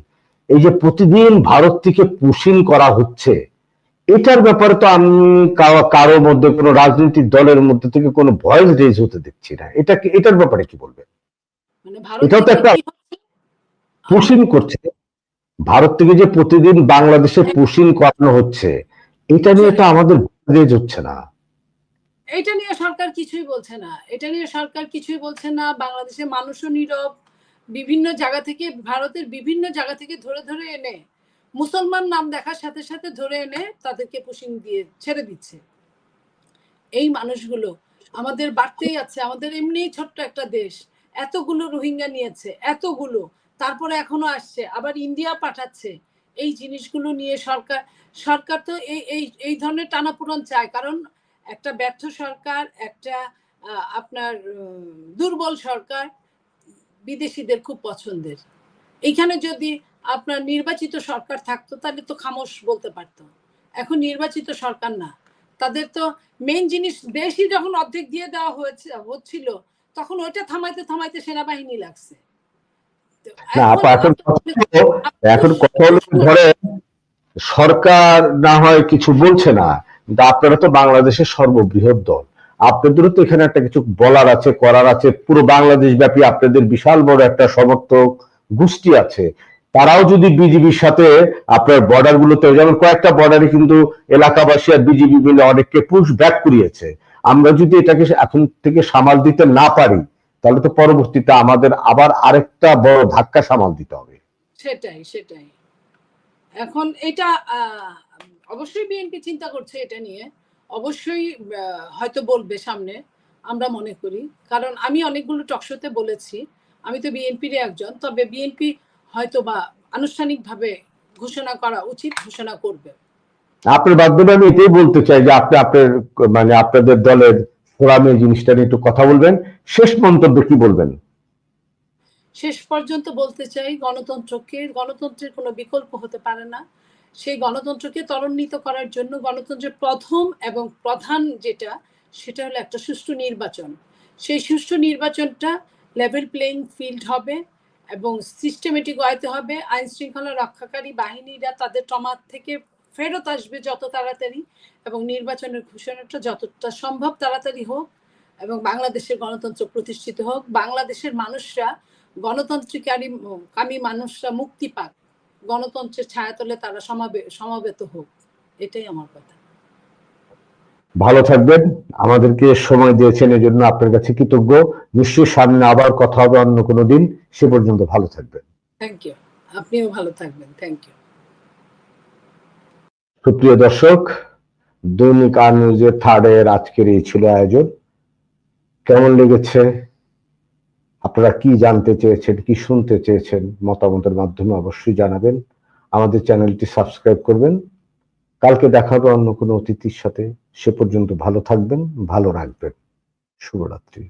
এই যে প্রতিদিন ভারত থেকে পুশিং করা হচ্ছে, এটার ব্যাপারে তো আমি কারো মধ্যে, কোনো রাজনৈতিক দলের মধ্যে থেকে কোনো ভয়েস রেজ হতে দেখছি না। এটার ব্যাপারে কি বলবেন? এটাও তো একটা পুশিং করছে। ভারত থেকে যে প্রতিদিন বাংলাদেশে পুশিং করানো হচ্ছে, এটা নিয়ে তো আমাদের রেজ হচ্ছে না। এটা নিয়ে সরকার কিছুই বলছে না, এটা নিয়ে সরকার কিছুই বলছে না। বাংলাদেশের মানুষও নীরব। বিভিন্ন জায়গা থেকে, ভারতের বিভিন্ন জায়গা থেকে ধরে ধরে এনে, মুসলমান নাম দেখার সাথে সাথে ধরে এনে তাদেরকে পুশিং দিয়ে ছেড়ে দিচ্ছে। এই মানুষগুলো আমাদের বাড়তেই আছে। আমাদের এমনি ছোট্ট একটা দেশ, এতগুলো রোহিঙ্গা নিয়েছে, এতগুলো, তারপরে এখনো আসছে, আবার ইন্ডিয়া পাঠাচ্ছে। এই জিনিসগুলো নিয়ে সরকার তো এই ধরনের টানাপোড়েন চায়। কারণ একটা ব্যর্থ সরকার, একটা আপনার দুর্বল সরকার বিদেশিদের খুব পছন্দের। এইখানে যদি আপনার নির্বাচিত সরকার থাকতো তাহলে তো খামোশ বলতে পারতো। এখন নির্বাচিত সরকার না, তাদের তো মেইন জিনিস, দেশই যখন অর্ধেক দিয়ে দেওয়া হচ্ছিল, তখন ওইটা থামাইতে থামাইতে সেনাবাহিনী লাগছে। না আপা, এখন কথা হলো, ধরে সরকার না হয় কিছু বলছে না, কিন্তু আপনারা তো বাংলাদেশের সর্ববৃহৎ দল, আপনাদেরও তো এখানে একটা কিছু বলার আছে, করার আছে। পুরো বাংলাদেশ ব্যাপী আপনাদের বিশাল বড় একটা সমর্থক গোষ্ঠী আছে। তারাও যদি বিজিবির সাথে আপনার বর্ডার গুলোতে, যেমন কয়েকটা বর্ডারে কিন্তু এলাকাবাসী আর বিজিবি মিলে অনেককে পুশ ব্যাক করিয়েছে, আমরা যদি এটাকে এখন থেকে সামাল দিতে না পারি, তাহলে তো পরবর্তীতে আমাদের আবার আরেকটা বড় ধাক্কা সামাল দিতে হবে। সেটাই সেটাই। এখন এটা অবশ্যই বিএনপি চিন্তা করছে এটা নিয়ে, অবশ্যই হয়তো বলবে সামনে, আমরা মনে করি। কারণ আমি অনেকগুলো টকশোতে বলেছি, আমি তো বিএনপির একজন, তবে বিএনপি হয়তো বা আনুষ্ঠানিকভাবে ঘোষণা করা উচিত, ঘোষণা করবে। আপনার মাধ্যমে আমি এটাই বলতে চাই যে আপনি আপনার মানে আপনাদের দলের ফোরামে জিনিসটা নিয়ে একটু কথা বলবেন। শেষ মন্তব্য কি বলবেন? শেষ পর্যন্ত বলতে চাই, গণতন্ত্রের কোনো বিকল্প হতে পারে না। সেই গণতন্ত্রকে ত্বরান্বিত করার জন্য গণতন্ত্রের প্রথম এবং প্রধান যেটা, সেটা হলো একটা সুষ্ঠু নির্বাচন। সেই সুষ্ঠু নির্বাচনটা লেভেল প্লেইং ফিল্ড হবে এবং সিস্টেমেটিক ওয়াইতে হবে। আইন শৃঙ্খলা রক্ষাকারী বাহিনীরা তাদের ট্রমা থেকে ফেরত আসবে যত তাড়াতাড়ি, এবং নির্বাচনের ঘোষণাটা যতটা সম্ভব তাড়াতাড়ি হোক, এবং বাংলাদেশের গণতন্ত্র প্রতিষ্ঠিত হোক। বাংলাদেশের মানুষরা, গণতন্ত্রকামী মানুষরা মুক্তি পাক, গণতন্ত্রের ছায়াতলে তারা সমাবেত হোক। এটাই আমার কথা। ভালো থাকবেন, আমাদেরকে সময় দিয়েছেন এই জন্য আপনার কাছে কৃতজ্ঞ। নিশ্চয়ই সামনে আবার কথা হবে অন্য কোনো দিন। সে পর্যন্ত ভালো থাকবেন। Thank you. আপনিও ভালো থাকবেন। Thank you. সুপ্রিয় দর্শক, দৈনিক আর নিউজের থার্ডের আজকের এই ছিল আয়োজন। কেমন লেগেছে, আপনারা কি জানতে চেয়েছেন, কি শুনতে চেয়েছেন, মতামতের মাধ্যমে অবশ্যই জানাবেন। আমাদের চ্যানেলটি সাবস্ক্রাইব করবেন। কালকে দেখা হবে অন্য কোনো অতিথির সাথে। সে পর্যন্ত ভালো থাকবেন, ভালো রাখবেন। শুভরাত্রি।